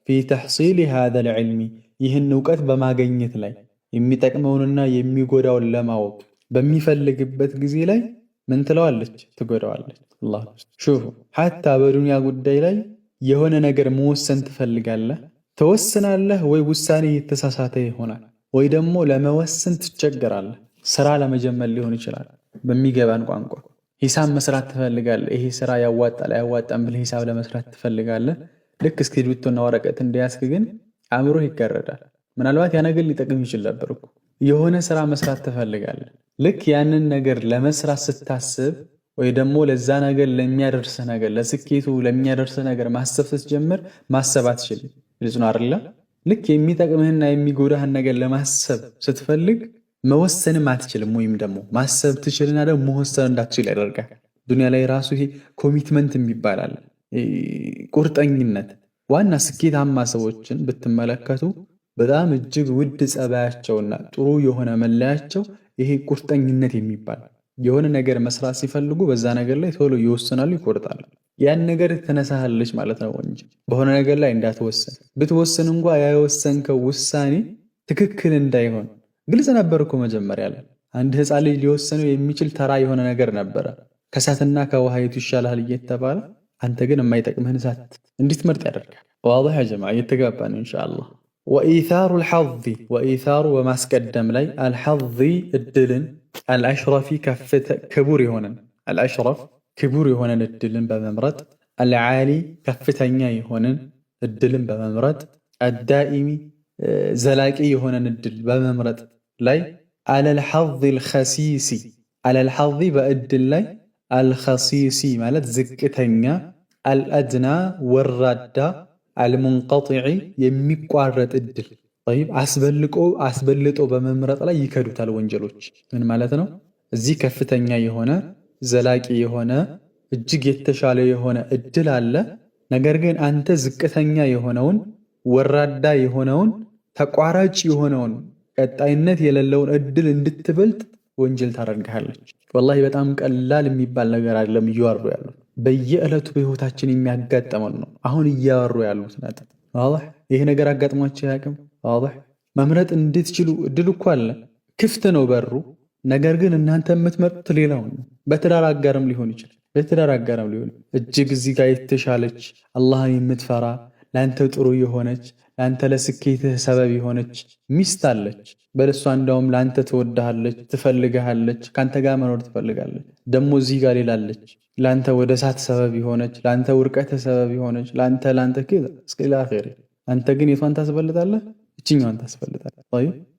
ፊ ተሕሲሊ ሃዘል ዒልሚ ይህን እውቀት በማገኘት ላይ የሚጠቅመውንና የሚጎዳውን ለማወቅ በሚፈልግበት ጊዜ ላይ ምን ትለዋለች? ትጎዳዋለች። አላህ ሹፉ ሐታ በዱንያ ጉዳይ ላይ የሆነ ነገር መወሰን ትፈልጋለህ፣ ተወስናለህ ወይ ውሳኔ የተሳሳተ ይሆናል፣ ወይ ደግሞ ለመወሰን ትቸገራለህ። ስራ ለመጀመር ሊሆን ይችላል። በሚገባን ቋንቋ ሂሳብ መስራት ትፈልጋለህ። ይሄ ስራ ያዋጣል አያዋጣም ብለህ ሂሳብ ለመስራት ትፈልጋለህ። ልክ እስክሪብቶና ወረቀት እንደያዝክ ግን አእምሮህ ይጋረዳል። ምናልባት ያ ነገር ሊጠቅም ይችል ነበር እኮ። የሆነ ስራ መስራት ትፈልጋለህ። ልክ ያንን ነገር ለመስራት ስታስብ ወይ ደግሞ ለዛ ነገር ለሚያደርስ ነገር ለስኬቱ ለሚያደርስ ነገር ማሰብ ስትጀምር ማሰብ አትችልም። ልጅ ነው አይደለ? ልክ የሚጠቅምህና የሚጎዳህን ነገር ለማሰብ ስትፈልግ መወሰንም አትችልም። ወይም ደግሞ ማሰብ ትችልና ደግሞ መወሰን እንዳትችል ያደርጋል። ዱንያ ላይ ራሱ ይሄ ኮሚትመንት የሚባል አለ። ቁርጠኝነት። ዋና ስኬታማ ሰዎችን ብትመለከቱ በጣም እጅግ ውድ ጸባያቸውና ጥሩ የሆነ መለያቸው ይሄ ቁርጠኝነት የሚባል የሆነ ነገር መስራት ሲፈልጉ በዛ ነገር ላይ ቶሎ ይወስናሉ፣ ይቆርጣሉ። ያን ነገር ትነሳሃለች ማለት ነው እንጂ በሆነ ነገር ላይ እንዳትወሰን። ብትወስን እንኳ ያወሰንከው ውሳኔ ትክክል እንዳይሆን ግልጽ ነበር እኮ መጀመሪያ ላይ። አንድ ሕፃን ልጅ ሊወሰነው የሚችል ተራ የሆነ ነገር ነበረ፣ ከእሳትና ከውሃ የቱ ይሻልሃል እየተባለ አንተ ግን የማይጠቅምህን እሳት እንድትመርጥ ያደርጋል። ዋضح يا جماعة እየተጋባን ኢንሻአላህ። ወኢታሩ አልሐظ ወኢታሩ በማስቀደም ላይ አልሐظ እድልን አልአሽረፊ ክቡር የሆነን አልአሽረፍ ክቡር የሆነን እድልን በመምረጥ አልዓሊ ከፍተኛ የሆነን እድልን በመምረጥ አዳኢሚ ዘላቂ የሆነን እድል በመምረጥ ላይ አለልሐظ አልኸሲሲ አለልሐظ በእድል ላይ አልኸሲሲ ማለት ዝቅተኛ አልአድና ወራዳ አልሙንቀጢዕ የሚቋረጥ እድል አስበልጦ በመምረጥ ላይ ይከዱታል ወንጀሎች። ምን ማለት ነው? እዚህ ከፍተኛ የሆነ ዘላቂ የሆነ እጅግ የተሻለ የሆነ እድል አለ። ነገር ግን አንተ ዝቅተኛ የሆነውን ወራዳ የሆነውን ተቋራጭ የሆነውን ቀጣይነት የሌለውን እድል እንድትበልጥ ወንጀል ታደርግሃለች። ወላሂ በጣም ቀላል የሚባል ነገር አይደለም እያወሩ ያሉት፣ በየዕለቱ በህይወታችን የሚያጋጥመን ነው። አሁን እያወሩ ያሉት ነጥብ ዋضح። ይሄ ነገር አጋጥሟችሁ ያቅም ዋضح። መምረጥ እንድትችሉ እድል እኮ አለ፣ ክፍት ነው በሩ። ነገር ግን እናንተ የምትመርጡት ሌላው ነው። በትዳር አጋርም ሊሆን ይችላል። በትዳር አጋርም ሊሆን እጅግ እዚህ ጋር የተሻለች አላህን የምትፈራ ለአንተ ጥሩ የሆነች ለአንተ ለስኬትህ ሰበብ የሆነች ሚስት አለች። በለሷ እንዳውም ለአንተ ትወድሃለች፣ ትፈልግሃለች፣ ከአንተ ጋር መኖር ትፈልጋለች። ደግሞ እዚህ ጋር ሌላለች ለአንተ ወደ እሳት ሰበብ የሆነች ለአንተ ውርቀት ሰበብ የሆነች ለአንተ እስከላ ኸይር። አንተ ግን የቷን ታስፈልጣለህ? እችኛዋን ታስፈልጣለህ።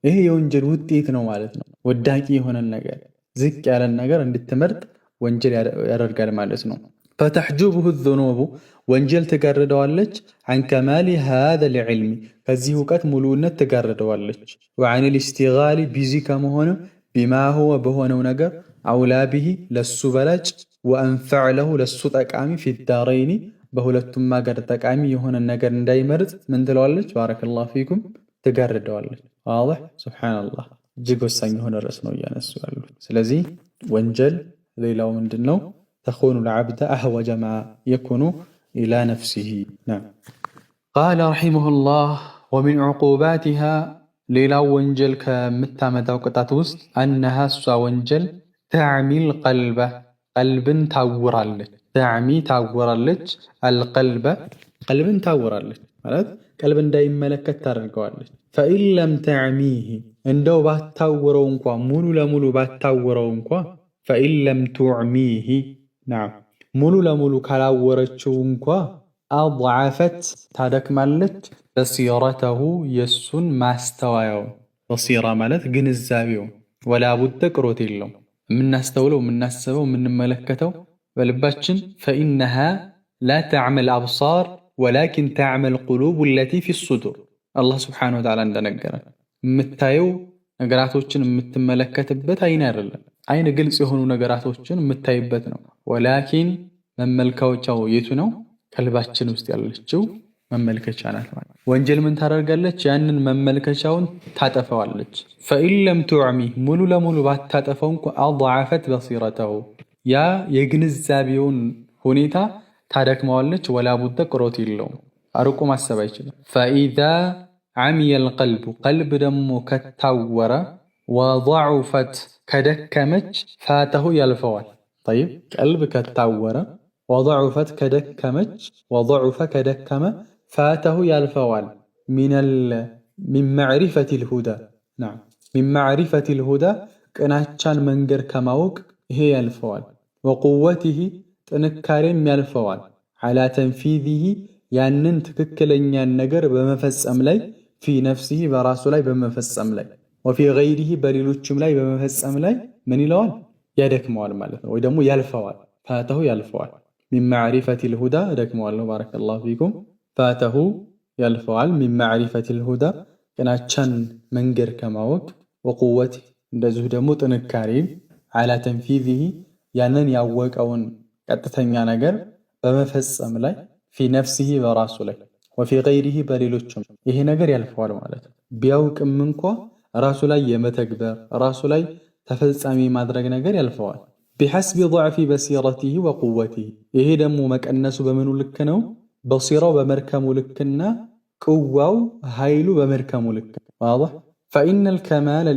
ይሄ የወንጀል ውጤት ነው ማለት ነው። ወዳቂ የሆነን ነገር ዝቅ ያለን ነገር እንድትመርጥ ወንጀል ያደርጋል ማለት ነው። ፈተሕጁብሁ ዙኑቡ ወንጀል ትጋርደዋለች። አን ከማሊ ሃዛል ዒልሚ ከዚህ እውቀት ሙሉነት ትጋርደዋለች። ወአን ልእስቲጋሊ ቢዚ ከመሆንም ቢማ ሁወ በሆነው ነገር አውላ ብሂ ለሱ በላጭ ወአንፈዕ ለሁ ለሱ ጠቃሚ ፊዳረይኒ በሁለቱም ሀገር ጠቃሚ የሆነ ነገር እንዳይመርጥ ምን ትለዋለች? ባረከላሁ ፊኩም ትጋርደዋለች። ዋضح ሱብሓነላህ። እጅግ ወሳኝ የሆነ ርዕስ ነው እያነሱ ያሉት። ስለዚህ ወንጀል ሌላው ምንድን ነው? ተኹኑ ልዓብደ አህወጀ ማ የኩኑ ኢላ ነፍሲሂ። ቃለ ረሒመሁላህ ወሚን ዑቁባቲሃ ሌላው ወንጀል ከምታመጣው ቅጣት ውስጥ አነሃ እሷ ወንጀል ተዕሚል ቀልበ ቀልብን ታውራለች። ተዕሚ ታውራለች፣ አልቀልበ ቀልብን ታውራለች ማለት ቀልብ እንዳይመለከት ታደርገዋለች። ፈኢን ለም ተዕሚህ እንደው ባታውረው እንኳ ሙሉ ለሙሉ ባታውረው እንኳ ፈኢን ለም ቱዕሚህ ሙሉ ለሙሉ ካላወረችው እንኳ አضዓፈት ታደክማለች በሲረተሁ የሱን ማስተዋያው። በሲራ ማለት ግንዛቤው ወላ ቡደ ቅሮት የለው የምናስተውለው የምናስበው የምንመለከተው በልባችን ፈኢነሃ ላ ተዕመል አብሳር ወላኪን ተዕመል ቁሉብ ለቲ ፊ ሱዱር። አላህ ስብሓነሁ ወተዓላ እንደነገረ የምታየው ነገራቶችን የምትመለከትበት አይን አይደለም። አይን ግልጽ የሆኑ ነገራቶችን የምታይበት ነው። ወላኪን መመልከቻው የቱ ነው? ቀልባችን ውስጥ ያለችው መመልከቻ ናት ማለት። ወንጀል ምን ታደርጋለች? ያንን መመልከቻውን ታጠፈዋለች። ፈኢን ለም ቱዕሚ ሙሉ ለሙሉ ባታጠፈው እንኳ አضዓፈት በሲረተሁ ያ የግንዛቤውን ሁኔታ ታደክመዋለች። ወላ ቡደ ቅሮት የለውም፣ አርቆ ማሰብ አይችልም። ፈኢዛ ዓሚየል ቀልቡ ቀልብ ደግሞ ከታወረ ወضዑፈት ከደከመች ፋተሁ ያልፈዋል። ጠይብ ቀልብ ከታወረ ወضዑፈት ከደከመች ወضዑፈ ከደከመ ፋተሁ ያልፈዋል። ሚን መዕሪፈቲል ሁዳ ሚን መዕሪፈቲል ሁዳ ቅናቻን መንገድ ከማወቅ ይሄ ያልፈዋል። ወቁወቲሂ ጥንካሬም ያልፈዋል። ዓላ ተንፊዚሂ ያንን ትክክለኛን ነገር በመፈጸም ላይ ፊ ነፍሲሂ በራሱ ላይ በመፈጸም ላይ ወፊ ገይሪሂ በሌሎችም ላይ በመፈጸም ላይ ምን ይለዋል? ያደክመዋል ማለት ነው። ወይ ደግሞ ያልፈዋል። ፋተሁ ያልፈዋል። ሚን መዕሪፈቲል ሁዳ ደክመዋለሁ። ባረከላሁ ፊኩም። ፋተሁ ያልፈዋል። ሚን መዕሪፈቲል ሁዳ ቅናቻን መንገድ ከማወቅ ወቁወት እንደዚሁ ደግሞ ጥንካሬን ዓላ ተንፊዚሂ ያንን ያወቀውን ቀጥተኛ ነገር በመፈጸም ላይ ፊ ነፍሲሂ በራሱ ላይ ወፊ ገይሪሂ በሌሎችም ይሄ ነገር ያልፈዋል ማለት ነው። ቢያውቅም እንኳ ራሱ ላይ የመተግበር ራሱ ላይ ተፈጻሚ ማድረግ ነገር ያልፈዋል። ቢሐስቢ ضዕፊ በሲረቲሂ ወቁወቲሂ ይሄ ደግሞ መቀነሱ በምኑ ልክ ነው? በሲራው በመርከሙ ልክና ቅዋው ኃይሉ በመርከሙ ልክ ዋضح ፈኢነል ከማል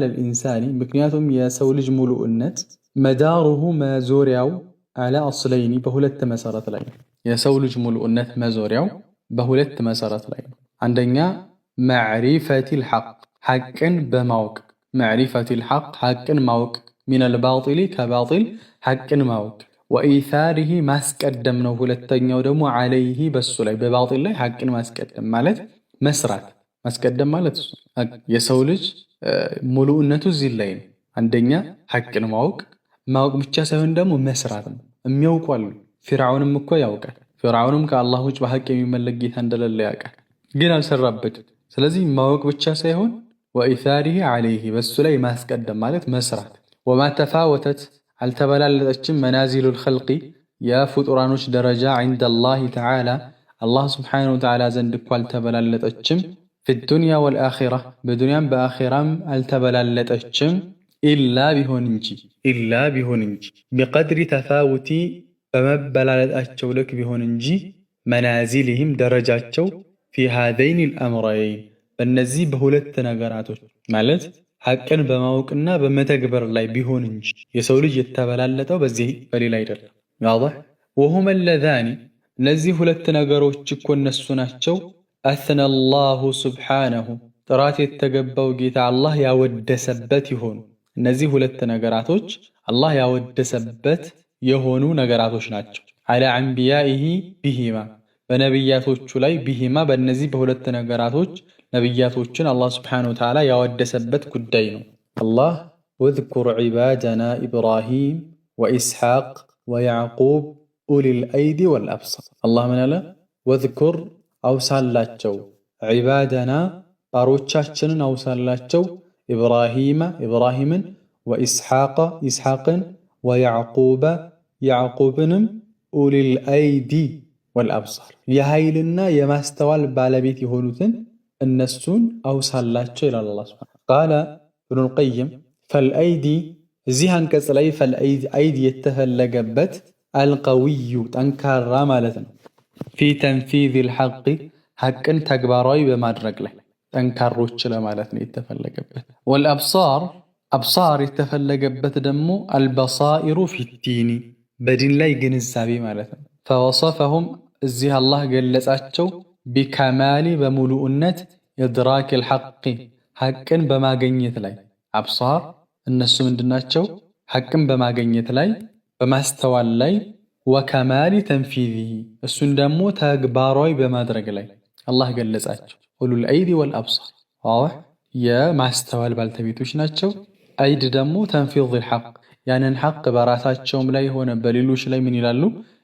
አልኢንሳኒ ምክንያቱም የሰው ልጅ ሙሉእነት መዳሩሁ መዞሪያው አላ አስለይኒ በሁለት መሰረት ላይ ነው። የሰው ልጅ ሙሉእነት መዞሪያው በሁለት መሰረት ላይ ነው። አንደኛ ማዕሪፈቲል ሐቅ ሐቅን በማወቅ ማዕሪፈቲል ሐቅ ሐቅን ማወቅ ሚነል ባጢሊ ከባጢል ሐቅን ማወቅ ወኢሳሪሂ ማስቀደም ነው። ሁለተኛው ደግሞ ዓለይሂ በሱ ላይ በባጢል ላይ ሐቅን ማስቀደም ማለት መስራት ማስቀደም ማለት እሱ የሰው ልጅ ሙሉእነቱ እዚህ ላይ ነው። አንደኛ ሐቅን ማወቅ ብቻ ሳይሆን ደግሞ መስራት ነው። የሚያውቁ አሉ። ፊርዓውንም እኮ ያውቃል። ፊርዓውንም ከአላህ ውጭ በሐቅ የሚመለክ ጌታ እንደሌለ ያውቃል፣ ግን አልሰራበትም። ስለዚህ ማወቅ ብቻ ሳይሆን ወኢሳሪሂ ዓለይሂ በሱ ላይ ማስቀደም ማለት መስራት። ወማ ተፋወተት አልተበላለጠችም መናዚሉል ኸልቂ የፍጡራኖች ደረጃ ዐንደላሂ ተዓላ አላህ ስብሓነሁ ወተዓላ ዘንድ እኮ አልተበላለጠችም። ፊዱንያ ወልአኺራ በዱንያም በአኺራም አልተበላለጠችም። ኢላ ቢሆን እንጂ ቢቀድሪ ተፋውቲ በመበላለጣቸው ልክ ቢሆን እንጂ መናዚልህም ደረጃቸው ፊ ሃዘይኒል አምረይን በእነዚህ በሁለት ነገራቶች ማለት ሐቅን በማወቅና በመተግበር ላይ ቢሆን እንጂ የሰው ልጅ የተበላለጠው በዚህ በሌላ አይደለም። ዋضح ወሁመ ለዛኒ እነዚህ ሁለት ነገሮች እኮ እነሱ ናቸው። አስነ አላሁ ሱብሓነሁ ጥራት የተገባው ጌታ አላህ ያወደሰበት ይሆኑ እነዚህ ሁለት ነገራቶች አላህ ያወደሰበት የሆኑ ነገራቶች ናቸው። አላ አንቢያኢሂ ቢሂማ በነቢያቶቹ ላይ ቢሂማ በእነዚህ በሁለት ነገራቶች ነቢያቶችን አላህ ስብሓነሁ ወተዓላ ያወደሰበት ጉዳይ ነው። አላህ ወዝኩር ዒባደና ኢብራሂም ወኢስሐቅ ወያዕቁብ ኡሊል አይዲ ወልአብሳር አላህ ምን አለ? ወዝኩር አውሳላቸው ዒባደና ባሮቻችንን አውሳላቸው ኢብራሂምን ወኢስሐቅ ኢስሐቅን ወያዕቁበ ያዕቁብንም ኡሊል አይዲ ወልአብሳር የኃይልና የማስተዋል ባለቤት የሆኑትን እነሱን አውሳላቸው ይላል አላህ ሱብሓነሁ ቃለ ኢብኑል ቀይም ፈልአይዲ እዚህ አንቀጽ ላይ ፈልአይዲ የተፈለገበት አልቀዊዩ ጠንካራ ማለት ነው። ፊ ተንፊዚል ሐቅ ሐቅን ተግባራዊ በማድረግ ላይ ጠንካሮች ለማለት ነው የተፈለገበት። ወልአብሳር አብሳር የተፈለገበት ደግሞ አልበሳኢሩ ፊዲኒ በዲን ላይ ግንዛቤ ማለት ነው። ፈወሰፈሁም እዚህ አላህ ገለጻቸው ቢከማሊ በሙሉእነት ኢድራኪል ሐቅ ሐቅን በማገኘት ላይ አብሳር እነሱ ምንድናቸው? ሐቅን በማገኘት ላይ በማስተዋል ላይ ወከማሊ ተንፊዚሂ እሱን ደግሞ ተግባራዊ በማድረግ ላይ አላህ ገለጻቸው። ኡሉል አይዲ ወልአብሳር የማስተዋል ባልተቤቶች ናቸው። አይድ ደግሞ ተንፊዚል ሐቅ ያንን ሐቅ በራሳቸውም ላይ ሆነ በሌሎች ላይ ምን ይላሉ?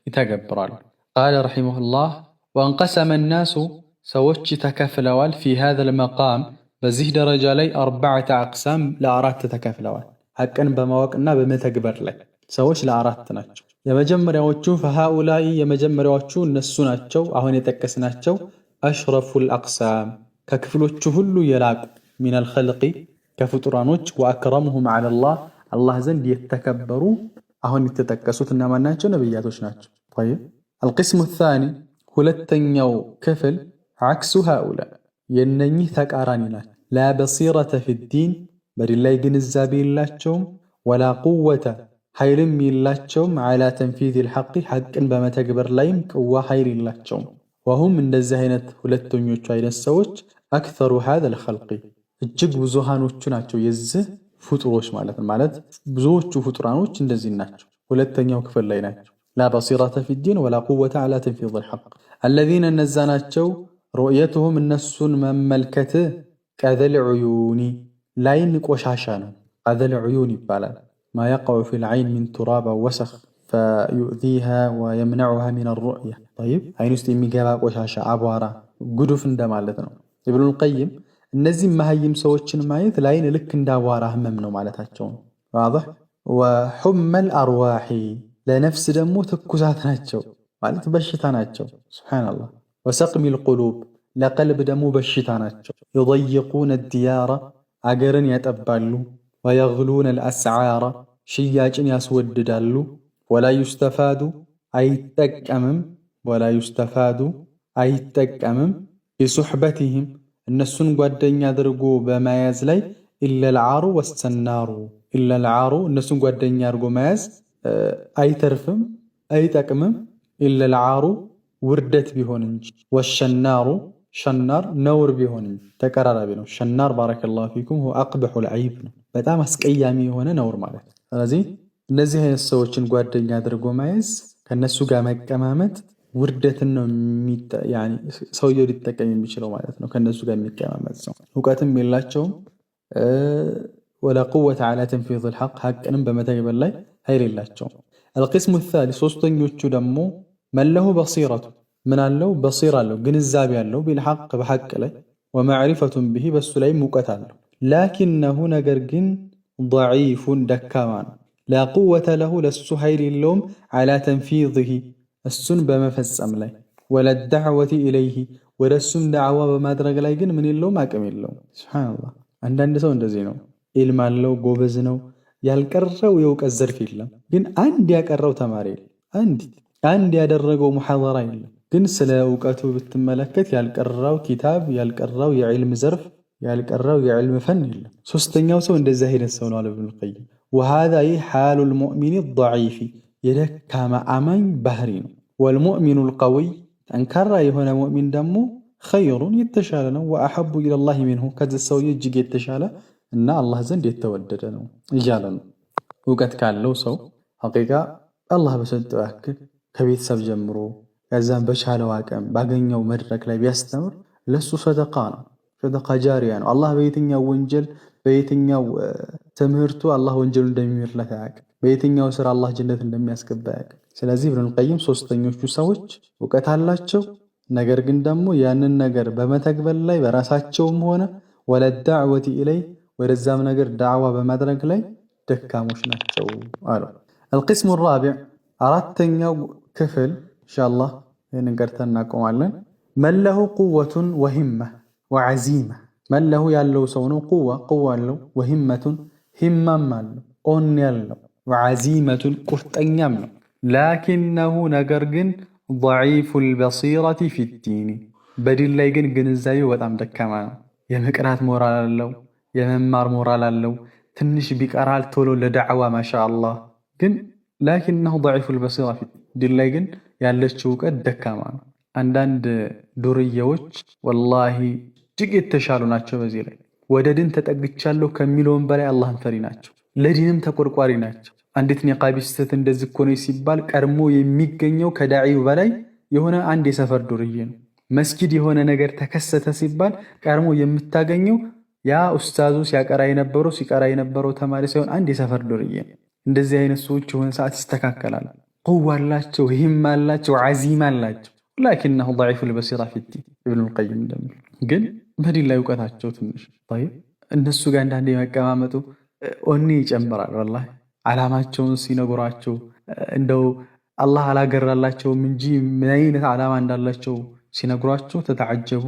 ይተገብራሉ። ቃለ ረሒመሁላህ ወንቀሰመ ናሱ ሰዎች ተከፍለዋል ፊ ሃዘል መቃም በዚህ ደረጃ ላይ አርበዐተ አቅሳም ለአራት ተከፍለዋል። ሐቅን በማወቅና በመተግበር ላይ ሰዎች ለአራት ናቸው። የመጀመሪያዎቹ ፈሃኡላይ የመጀመሪያዎቹ እነሱ ናቸው አሁን የጠቀስናቸው አሽረፉል አቅሳም ከክፍሎቹ ሁሉ የላቁ ሚነል ኸልቂ ከፍጡራኖች ወአክረሙሁም ዐለላህ አላህ ዘንድ የተከበሩ አሁን የተጠቀሱት እነማን ናቸው? ነብያቶች ናቸው። ጠይብ አልቅስሙ ታኒ ሁለተኛው ክፍል ዐክሱ ሃኡላ የነኚህ ተቃራኒ ናቸው። ላ በሲረተ ፊዲን በዲን ላይ ግንዛቤ የላቸውም፣ ወላ ቁወተ ኃይልም የላቸውም፣ ዐላ ተንፊዚል ሐቅ ሐቅን በመተግበር ላይም ቅዋ ኃይል የላቸውም። ወሁም እንደዚህ አይነት ሁለተኞቹ አይነት ሰዎች አክተሩ ሃዘል ኸልቂ እጅግ ብዙሃኖቹ ናቸው የዚህ ፍጡሮች ማለት ብዙዎቹ ፍጡራኖች እንደዚህ ናቸው። ሁለተኛው ክፍል ላይ ናቸው። ላ በሲረተ ፊዲን ወላ ቁወተ ዐላ ተንፊዚል ሐቅ አለዚነ እነዛ ናቸው ሩእየቱሁም እነሱን መመልከት ቀዘል ዑዩኒ ላይን ቆሻሻ ነው። ቀዘል ዑዩን ይባላል። ማ የቅዑ ፊል ዐይን ሚን ቱራብ አው ወሰኽ ፈዩእዚሃ ወየምነዑሃ ሚነ ሩእያ ጠይብ አይን ውስጥ የሚገባ ቆሻሻ አቧራ ጉዱፍ እንደማለት ነው። ኢብኑል ቀይም እነዚህ መሀይም ሰዎችን ማየት ላይን ልክ እንደ አቧራ ህመም ነው ማለታቸው ነው። ዋضح ወሑመል አርዋሒ ለነፍስ ደግሞ ትኩሳት ናቸው ማለት በሽታ ናቸው። ሱብሓነላህ። ወሰቅሚል ቁሉብ ለቀልብ ደግሞ በሽታ ናቸው። ዩደይቁነ ዲያራ አገርን ያጠባሉ። ወየግሉነ ልአስዓራ ሽያጭን ያስወድዳሉ። ወላ ዩስተፋዱ አይጠቀምም ቢሱሕበትህም እነሱን ጓደኛ አድርጎ በመያዝ ላይ ኢለልዓሩ ወሰናሩ ኢለልዓሩ እነሱን ጓደኛ አድርጎ መያዝ አይተርፍም አይጠቅምም። ኢለልዓሩ ውርደት ቢሆን እንጂ ወሸናሩ ሸናር ነውር ቢሆን እንጂ ተቀራራቢ ነው። ሸናር ባረከላሁ ፊኩም አቅበሑል ዐይብ ነው፣ በጣም አስቀያሚ የሆነ ነውር ማለት ነው። ስለዚህ እነዚህ አይነት ሰዎችን ጓደኛ አድርጎ መያዝ ከነሱ ጋር መቀማመጥ ውርደትን ነው ሰውየው ሊጠቀም የሚችለው ማለት ነው። ከነሱ ጋር የሚቀማመጥ ሰው እውቀትም የላቸውም ወላ ቁወተ ዐላ ተንፊዚል ሐቅ ሐቅንም በመተግበር ላይ ኃይል የላቸውም። አልቅስሙ ሳሊስ ሶስተኞቹ ደግሞ መለሁ በሲረቱ ምን አለው በሲር አለው ግንዛቤ አለው ቢልሐቅ በሐቅ ላይ ወመዕሪፈቱን ብሂ በሱ ላይ እውቀት አለው። ላኪነሁ ነገር ግን ደዒፉን ደካማ ነው። ላ ቁወተ ለሁ ለሱ ኃይል የለውም ዐላ ተንፊዚሂ እሱን በመፈጸም ላይ ወለ ዳዕወቲ ኢለይሂ ወደ እሱም ዳዕዋ በማድረግ ላይ ግን ምን የለውም አቅም የለውም። ሱብሓነላህ። አንዳንድ ሰው እንደዚህ ነው። ኢልም አለው ጎበዝ ነው ያልቀረው የእውቀት ዘርፍ የለም፣ ግን አንድ ያቀረው ተማሪ የለም፣ አንድ ያደረገው ሙሐደራ የለም። ግን ስለ እውቀቱ ብትመለከት ያልቀራው ኪታብ ያልቀራው የዕልም ዘርፍ ያልቀራው የዕልም ፈን የለም። ሶስተኛው ሰው እንደዚህ አይነት ሰው ነው አለ ኢብኑል ቀይም። ወሃዛ ይህ ሓሉል ሙእሚኒ ደዒፊ የደካማ አማኝ ባህሪ ነው። ወልሙእሚኑል ቀዊይ ጠንካራ የሆነ ሙእሚን ደግሞ ኸይሩን የተሻለ ነው። ወአሐቡ ኢለላሂ ሚንሁ ከዚህ ሰውዬ እጅግ የተሻለ እና አላህ ዘንድ የተወደደ ነው እያለ ነው። እውቀት ካለው ሰው ሐቂቃ አላህ በሰጠው ያክል ከቤተሰብ ጀምሮ ከዛም በቻለው አቅም ባገኘው መድረክ ላይ ቢያስተምር ለሱ ሰደቃ ነው፣ ሰደቃ ጃሪያ ነው። አላህ በየትኛው ወንጀል በየትኛው ትምህርቱ አላህ ወንጀሉ እንደሚምርለት አያውቅም፣ በየትኛው ስራ አላህ ጀነት እንደሚያስገባ አያውቅም። ስለዚህ ኢብኑል ቀይም ሶስተኞቹ ሰዎች እውቀት አላቸው፣ ነገር ግን ደግሞ ያንን ነገር በመተግበር ላይ በራሳቸውም ሆነ ወለዳዕወቲ ኢለይ ወደዛም ነገር ዳዕዋ በማድረግ ላይ ደካሞች ናቸው አሉ። አልቅስሙ ራቢዕ አራተኛው ክፍል ኢንሻአላህ ይህንን ቀርተን እናቆማለን። መለሁ ቁወቱን ወሂመ ወዐዚመ መለሁ ያለው ሰው ነው። ቁዋ አለው፣ ወሂመቱን ሂማም አለው፣ ኦን ያለው፣ ወዐዚመቱን ቁርጠኛም ነው። ላኪነሁ ነገር ግን ደዒፉል በሲረቲ ፊዲኒ በዲን ላይ ግን ግንዛቤው በጣም ደካማ ነው። የመቅራት ሞራል አለው፣ የመማር ሞራል አለው። ትንሽ ቢቀራል ቶሎ ለዳዕዋ ማሻአላህ ግን ላኪነሁ ደዒፉል በሲራ ዲን ላይ ግን ያለችው እውቀት ደካማ ነው። አንዳንድ ዱርዬዎች ወላሂ እጅግ የተሻሉ ናቸው። በዚህ ላይ ወደ ዲን ተጠግቻለሁ ከሚለውም በላይ አላህን ፈሪ ናቸው። ለዲንም ተቆርቋሪ ናቸው። አንዲት ኒቃቢስት እንደዚህ እኮ ነው ሲባል ቀድሞ የሚገኘው ከዳዒው በላይ የሆነ አንድ የሰፈር ዱርዬ ነው። መስጊድ የሆነ ነገር ተከሰተ ሲባል ቀድሞ የምታገኘው ያ ኡስታዙ ሲቀራ የነበረው ተማሪ ሳይሆን አንድ የሰፈር ዱርዬ ነው። እንደዚህ አይነት ሰዎች የሆነ ሰዓት ይስተካከላል። ቁዋ አላቸው፣ ሂማ አላቸው፣ ዐዚማ አላቸው። ላኪነሁ ደዒፉል በሲራ ፊዲን ኢብኑል ቀይም እንደሚል ግን በዲን ላይ እውቀታቸው ትንሽ እነሱ ጋር አንዳንዴ መቀማመጡ ኦኔ ይጨምራል። ወላሂ ዓላማቸውን ሲነግሯቸው እንደው አላህ አላገራላቸውም እንጂ ምን አይነት ዓላማ እንዳላቸው ሲነግሯቸው ተተዓጀቡ።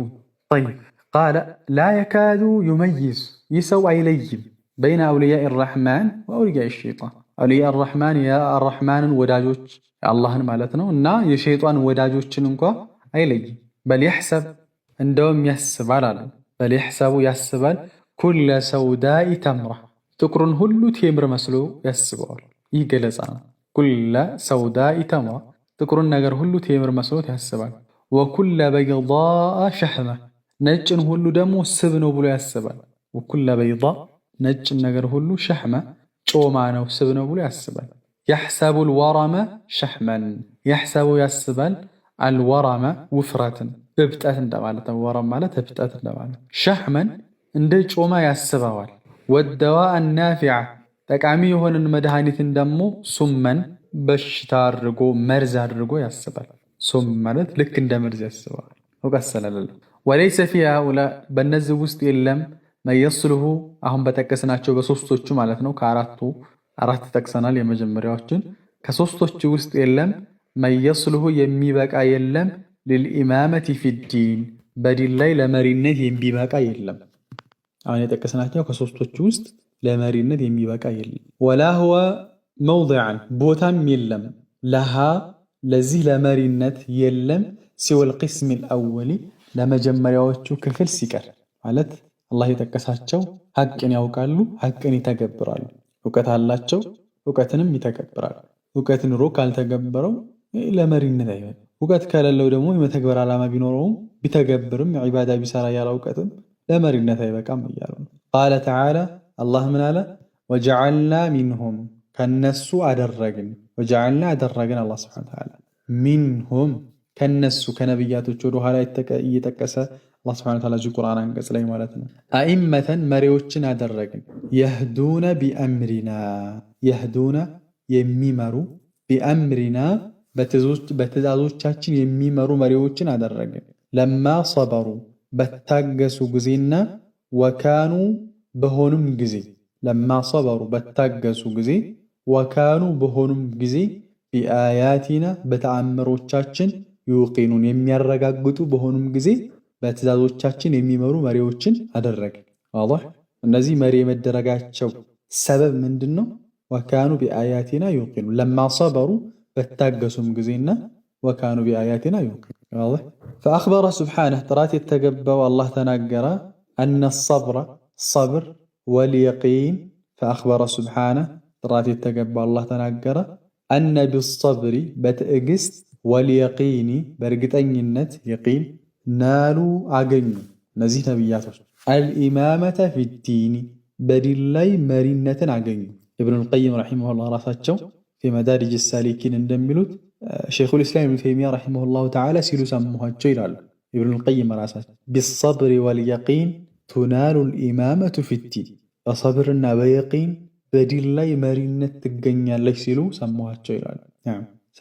ቃለ ላ የካዱ ዩመይዝ ይህ ሰው አይለይም በይነ አውልያኢ ረሕማን ወአውልያኢ ሸይጣን አውልያ ረሕማን የአረሕማንን ወዳጆች የአላህን ማለት ነው እና የሸይጣን ወዳጆችን እንኳ አይለይም። በል የሕሰብ እንደውም ያስባል አለ በል የሕሰቡ ያስባል ኩለ ሰውዳኢ ተምራ ጥቁሩን ሁሉ ቴምር መስሎ ያስበዋል። ይህ ገለጻ ነው። ኩለ ሰውዳኢ ተምራ ጥቁሩን ነገር ሁሉ ቴምር መስሎት ያስባል። ወኩለ በይዳአ ሸሕመ ነጭን ሁሉ ደግሞ ስብ ነው ብሎ ያስባል። ወኩለ በይዳ ነጭን ነገር ሁሉ ሸሕመ ጮማ ነው ስብ ነው ብሎ ያስባል። የሕሰቡል ወረመ ሸሕመን የሕሰቡ ያስባል አልወረመ ውፍረትን እብጠት እንደማለት ነው። ወረም ማለት እብጠት እንደማለት። ሸሕመን እንደ ጮማ ያስበዋል። ወደዋአ ናፊዓ ጠቃሚ የሆነን መድኃኒትን ደግሞ ሱመን በሽታ አድርጎ መርዝ አድርጎ ያስባል። ሱም ማለት ልክ እንደ መርዝ ያስበዋል። እውቀት ስለሌለ ወለይሰ ፊ ሃኡላ በእነዚህ ውስጥ የለም መየስልሁ አሁን በጠቀስናቸው በሶስቶቹ ማለት ነው። ከአራቱ አራት ጠቅሰናል የመጀመሪያዎችን። ከሶስቶቹ ውስጥ የለም መን የስሉሁ የሚበቃ የለም ሊልኢማመቲ ፊዲን በዲን ላይ ለመሪነት የሚበቃ የለም። አሁን የጠቀስናቸው ከሶስቶቹ ውስጥ ለመሪነት የሚበቃ የለም። ወላ ሁወ መውዲዐን ቦታም የለም ለሃ ለዚህ ለመሪነት የለም ሲወል ቂስሚል አወሊ ለመጀመሪያዎቹ ክፍል ሲቀር ማለት አላህ የጠቀሳቸው ሐቅን ያውቃሉ፣ ሐቅን ይተገብራሉ። እውቀት አላቸው፣ እውቀትንም ይተገብራሉ። እውቀት ኑሮ ካልተገበረው ለመሪነት አይሆንም። እውቀት ከሌለው ደግሞ የመተግበር ዓላማ ቢኖረውም ቢተገብርም ዒባዳ ቢሰራ ያለ እውቀትም ለመሪነት አይበቃም እያሉ ነው። ቃለ ተዓላ አላህ ምን አለ? ወጀዐልና ሚንሁም ከነሱ አደረግን። ወጀዐልና አደረግን አላህ ሱብሓነሁ ወተዓላ ሚንሁም ከነሱ ከነብያቶች ወደ ኋላ እየጠቀሰ አላህ ሱብሓነሁ ወተዓላ እዚህ ቁርአን አንቀጽ ላይ ማለት ነው አኢመተን መሪዎችን አደረግን የህዱነ ቢአምሪና የህዱነ የሚመሩ ቢአምሪና በትእዛዞቻችን የሚመሩ መሪዎችን አደረግን ለማ ሰበሩ በታገሱ ጊዜና ወካኑ በሆኑም ጊዜ ለማ ሰበሩ በታገሱ ጊዜ ወካኑ በሆኑም ጊዜ ቢአያቲና በተአምሮቻችን ዩቂኑን የሚያረጋግጡ በሆኑም ጊዜ በትእዛዞቻችን የሚመሩ መሪዎችን አደረግን። ዋضح እነዚህ መሪ የመደረጋቸው ሰበብ ምንድነው? ወካኑ ቢአያቲና ዩቂኑ ለማ ሰበሩ በታገሱም ጊዜና ወካኑ ቢአያቲና ዩቂኑ ዋضح فأخبر سبحانه ጥራት የተገባው አላህ ተናገረ أن الصبر صبر واليقين فأخبر سبحانه ጥራት የተገባው አላህ ተናገረ أن بالصبر በትዕግስት واليقين በእርግጠኝነት يقين ናሉ አገኙ እነዚህ ነቢያቶች አልኢማመተ ፊዲኒ በዲን ላይ መሪነትን አገኙ። ኢብኑል ቀይም ረሒመሁላህ ራሳቸው ፊ መዳሪጅ ሳሊኪን እንደሚሉት ሸይኹል ኢስላም ኢብኑ ተይሚያ ረሒመሁላሁ ተዓላ ሲሉ ሰማኋቸው ይላሉ። ኢብኑል ቀይም ራሳቸው ቢሰብሪ ወልየቂን ቱናሉል ኢማመቱ ፊዲን በሰብርና በየቂን በዲን ላይ መሪነት ትገኛለች ሲሉ ሰማኋቸው ይላሉ።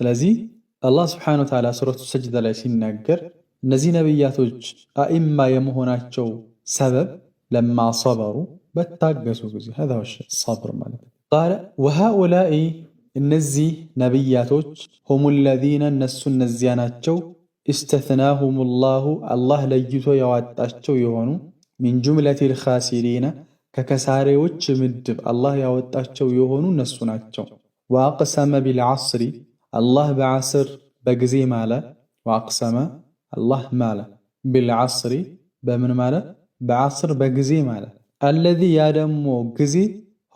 ስለዚህ አላህ ስብሓነሁ ወተዓላ ሱረቱ ሰጅዳ ላይ ሲናገር እነዚህ ነቢያቶች አኢማ የመሆናቸው ሰበብ ለማ ሰበሩ በታገሱ ጊዜ هذا هو الصبر ማለት قال وهؤلاء እነዚህ ነቢያቶች هم الذين እነሱ እነዚያ ናቸው استثناهم الله አላህ ለይቶ ያወጣቸው የሆኑ من جملة الخاسرين ከከሳሪዎች ምድብ አላህ ያወጣቸው የሆኑ እነሱ ናቸው። وأقسم بالعصر አላህ በዐስር በጊዜ ማለ وأقسم አላህ ማለ ቢልዐስሪ በምን ማለ በዐስር በጊዜ ማለ አለዚ ያ ደግሞ ጊዜ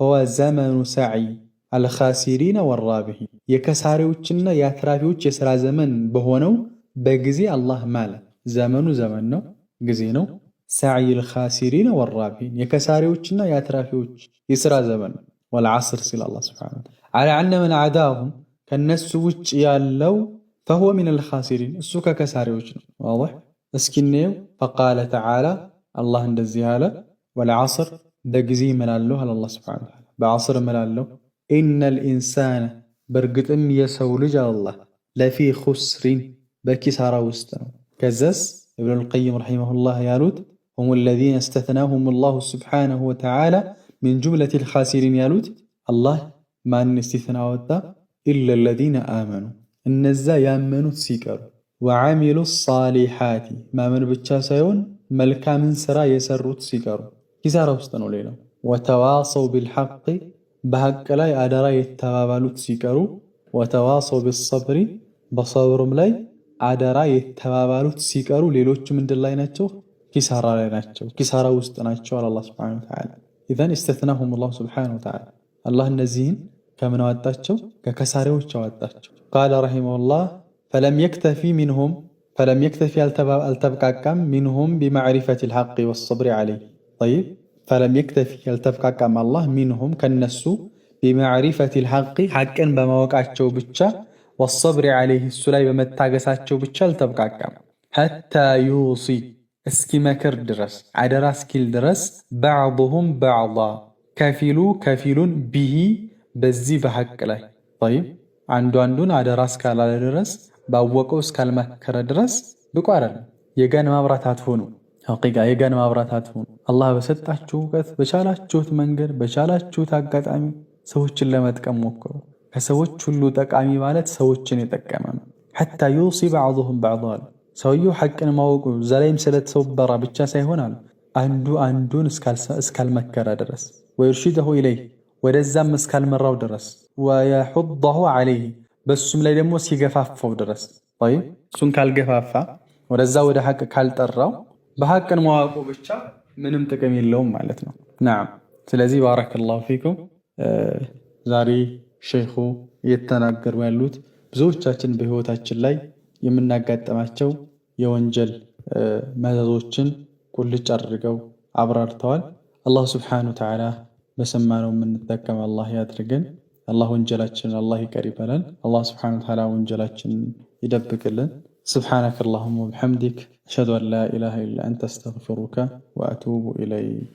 ሁወ ዘመኑ ሰዒ አልኻሲሪነ ወራቢሒን የከሳሪዎችና የአትራፊዎች የሥራ ዘመን በሆነው በጊዜ አላህ ማለ። ዘመኑ ዘመን ነው፣ ጊዜ ነው። ሰዒ አልኻሲሪነ ወራቢሒን የከሳሪዎችና የአትራፊዎች የሥራ ዘመን ነው። ወልዐስር ሲል አላህ ሱብሓነሁ ወተዓላ ዐላ አነ መን ዐዳሁም ከነሱ ውጭ ያለው فهو من الخاسرين እሱ ከከሳሪዎች ነው። واضح እስኪኔው فقال تعالى الله እንደዚህ አለ والعصر በጊዜ እምላለሁ አለ አላህ ሱብሓነሁ ወተዓላ በዐስር እምላለሁ إن الإنسان በርግጥም የሰው ልጅ አላህ ለፊ ኹስሪን በኪሳራ ውስጥ ነው። ከዛስ ኢብኑል ቀይም ረሒመሁላህ ያሉት هم الذين استثناهم الله سبحانه وتعالى من جملة الخاسرين ያሉት አላህ ማን እስቲስና ወጣ إلا الذين آمنوا እነዛ ያመኑት ሲቀሩ ወዓሚሉ ሷሊሓቲ ማመን ብቻ ሳይሆን መልካምን ስራ የሰሩት ሲቀሩ ኪሳራ ውስጥ ነው። ሌላው ወተዋሰው ቢልሐቅ በሐቅ ላይ አደራ የተባባሉት ሲቀሩ ወተዋሰው ቢሰብሪ በሰብሩም ላይ አደራ የተባባሉት ሲቀሩ ሌሎቹ ምንድን ላይ ናቸው? ኪሳራ ላይ ናቸው። ኪሳራ ውስጥ ናቸው አለ አላህ ሱብሓነሁ ወተዓላ። ኢዘን እስተትናሁም አላህ ሱብሓነሁ ወተዓላ አላህ እነዚህን ከምን አወጣቸው? ከከሳሪዎች አወጣቸው። ቃለ ረሒመሁላህ ፈለም የክተፊ አልተብቃቃም ሚንሁም ቢማዕሪፈቲል ሐቅ ወሰብሪ ዐለይህ ጠይብ ፈለም የክተፊ አልተብቃቃም አላህ ሚንሁም ከነሱ ቢማዕሪፈቲል ሐቅ ሐቅን በማወቃቸው ብቻ ወሰብሪ ዐለይህ እሱ ላይ በመታገሳቸው ብቻ አልተብቃቃም ሐታ ዩሲ እስኪመክር ድረስ አደራ እስኪል ድረስ በዕዱሁም በዕዳ ከፊሉ ከፊሉን ቢሂ በዚህ በሐቅ ላይ ጠይብ አንዱ አንዱን አደራ እስካላለ ድረስ ባወቀው እስካልመከረ ድረስ ብቁ አይደለም። የጋን ማብራት አትሆኑ። ሐቂቃ የጋን ማብራት አትሆኑ። አላህ በሰጣችሁ እውቀት በቻላችሁት መንገድ በቻላችሁት አጋጣሚ ሰዎችን ለመጥቀም ሞክሩ። ከሰዎች ሁሉ ጠቃሚ ማለት ሰዎችን የጠቀመ ነው። ሐታ ዩሲ ባዕዱሁም ባዕዳ አሉ። ሰውየው ሐቅን ማወቁ ዘላይም ስለተሰበራ ብቻ ሳይሆን አሉ አንዱ አንዱን እስካልመከረ ድረስ ወይርሺደሁ ኢለይህ ወደዛም እስካልመራው ድረስ ወየሑደሁ ዐለይህ በሱም ላይ ደግሞ ሲገፋፋው ድረስ እሱን ካልገፋፋ ወደዛ ወደ ሐቅ ካልጠራው በሐቅን ማወቁ ብቻ ምንም ጥቅም የለውም ማለት ነው። ነዓም። ስለዚህ ባረከላሁ ፊኩም ዛሬ ሼኹ እየተናገሩ ያሉት ብዙዎቻችን በህይወታችን ላይ የምናጋጠማቸው የወንጀል መዘዞችን ቁልጭ አድርገው አብራርተዋል። አላህ ስብሓነሁ ወተዓላ በሰማነው የምንጠቀም አላህ ያድርገን። አላህ ወንጀላችንን አላህ ይቅር ይበለን። አላህ ስብሓነሁ ወተዓላ ወንጀላችንን ይደብቅልን። سبحانك اللهم وبحمدك أشهد أن لا إله إلا أنت أستغفرك وأتوب إليك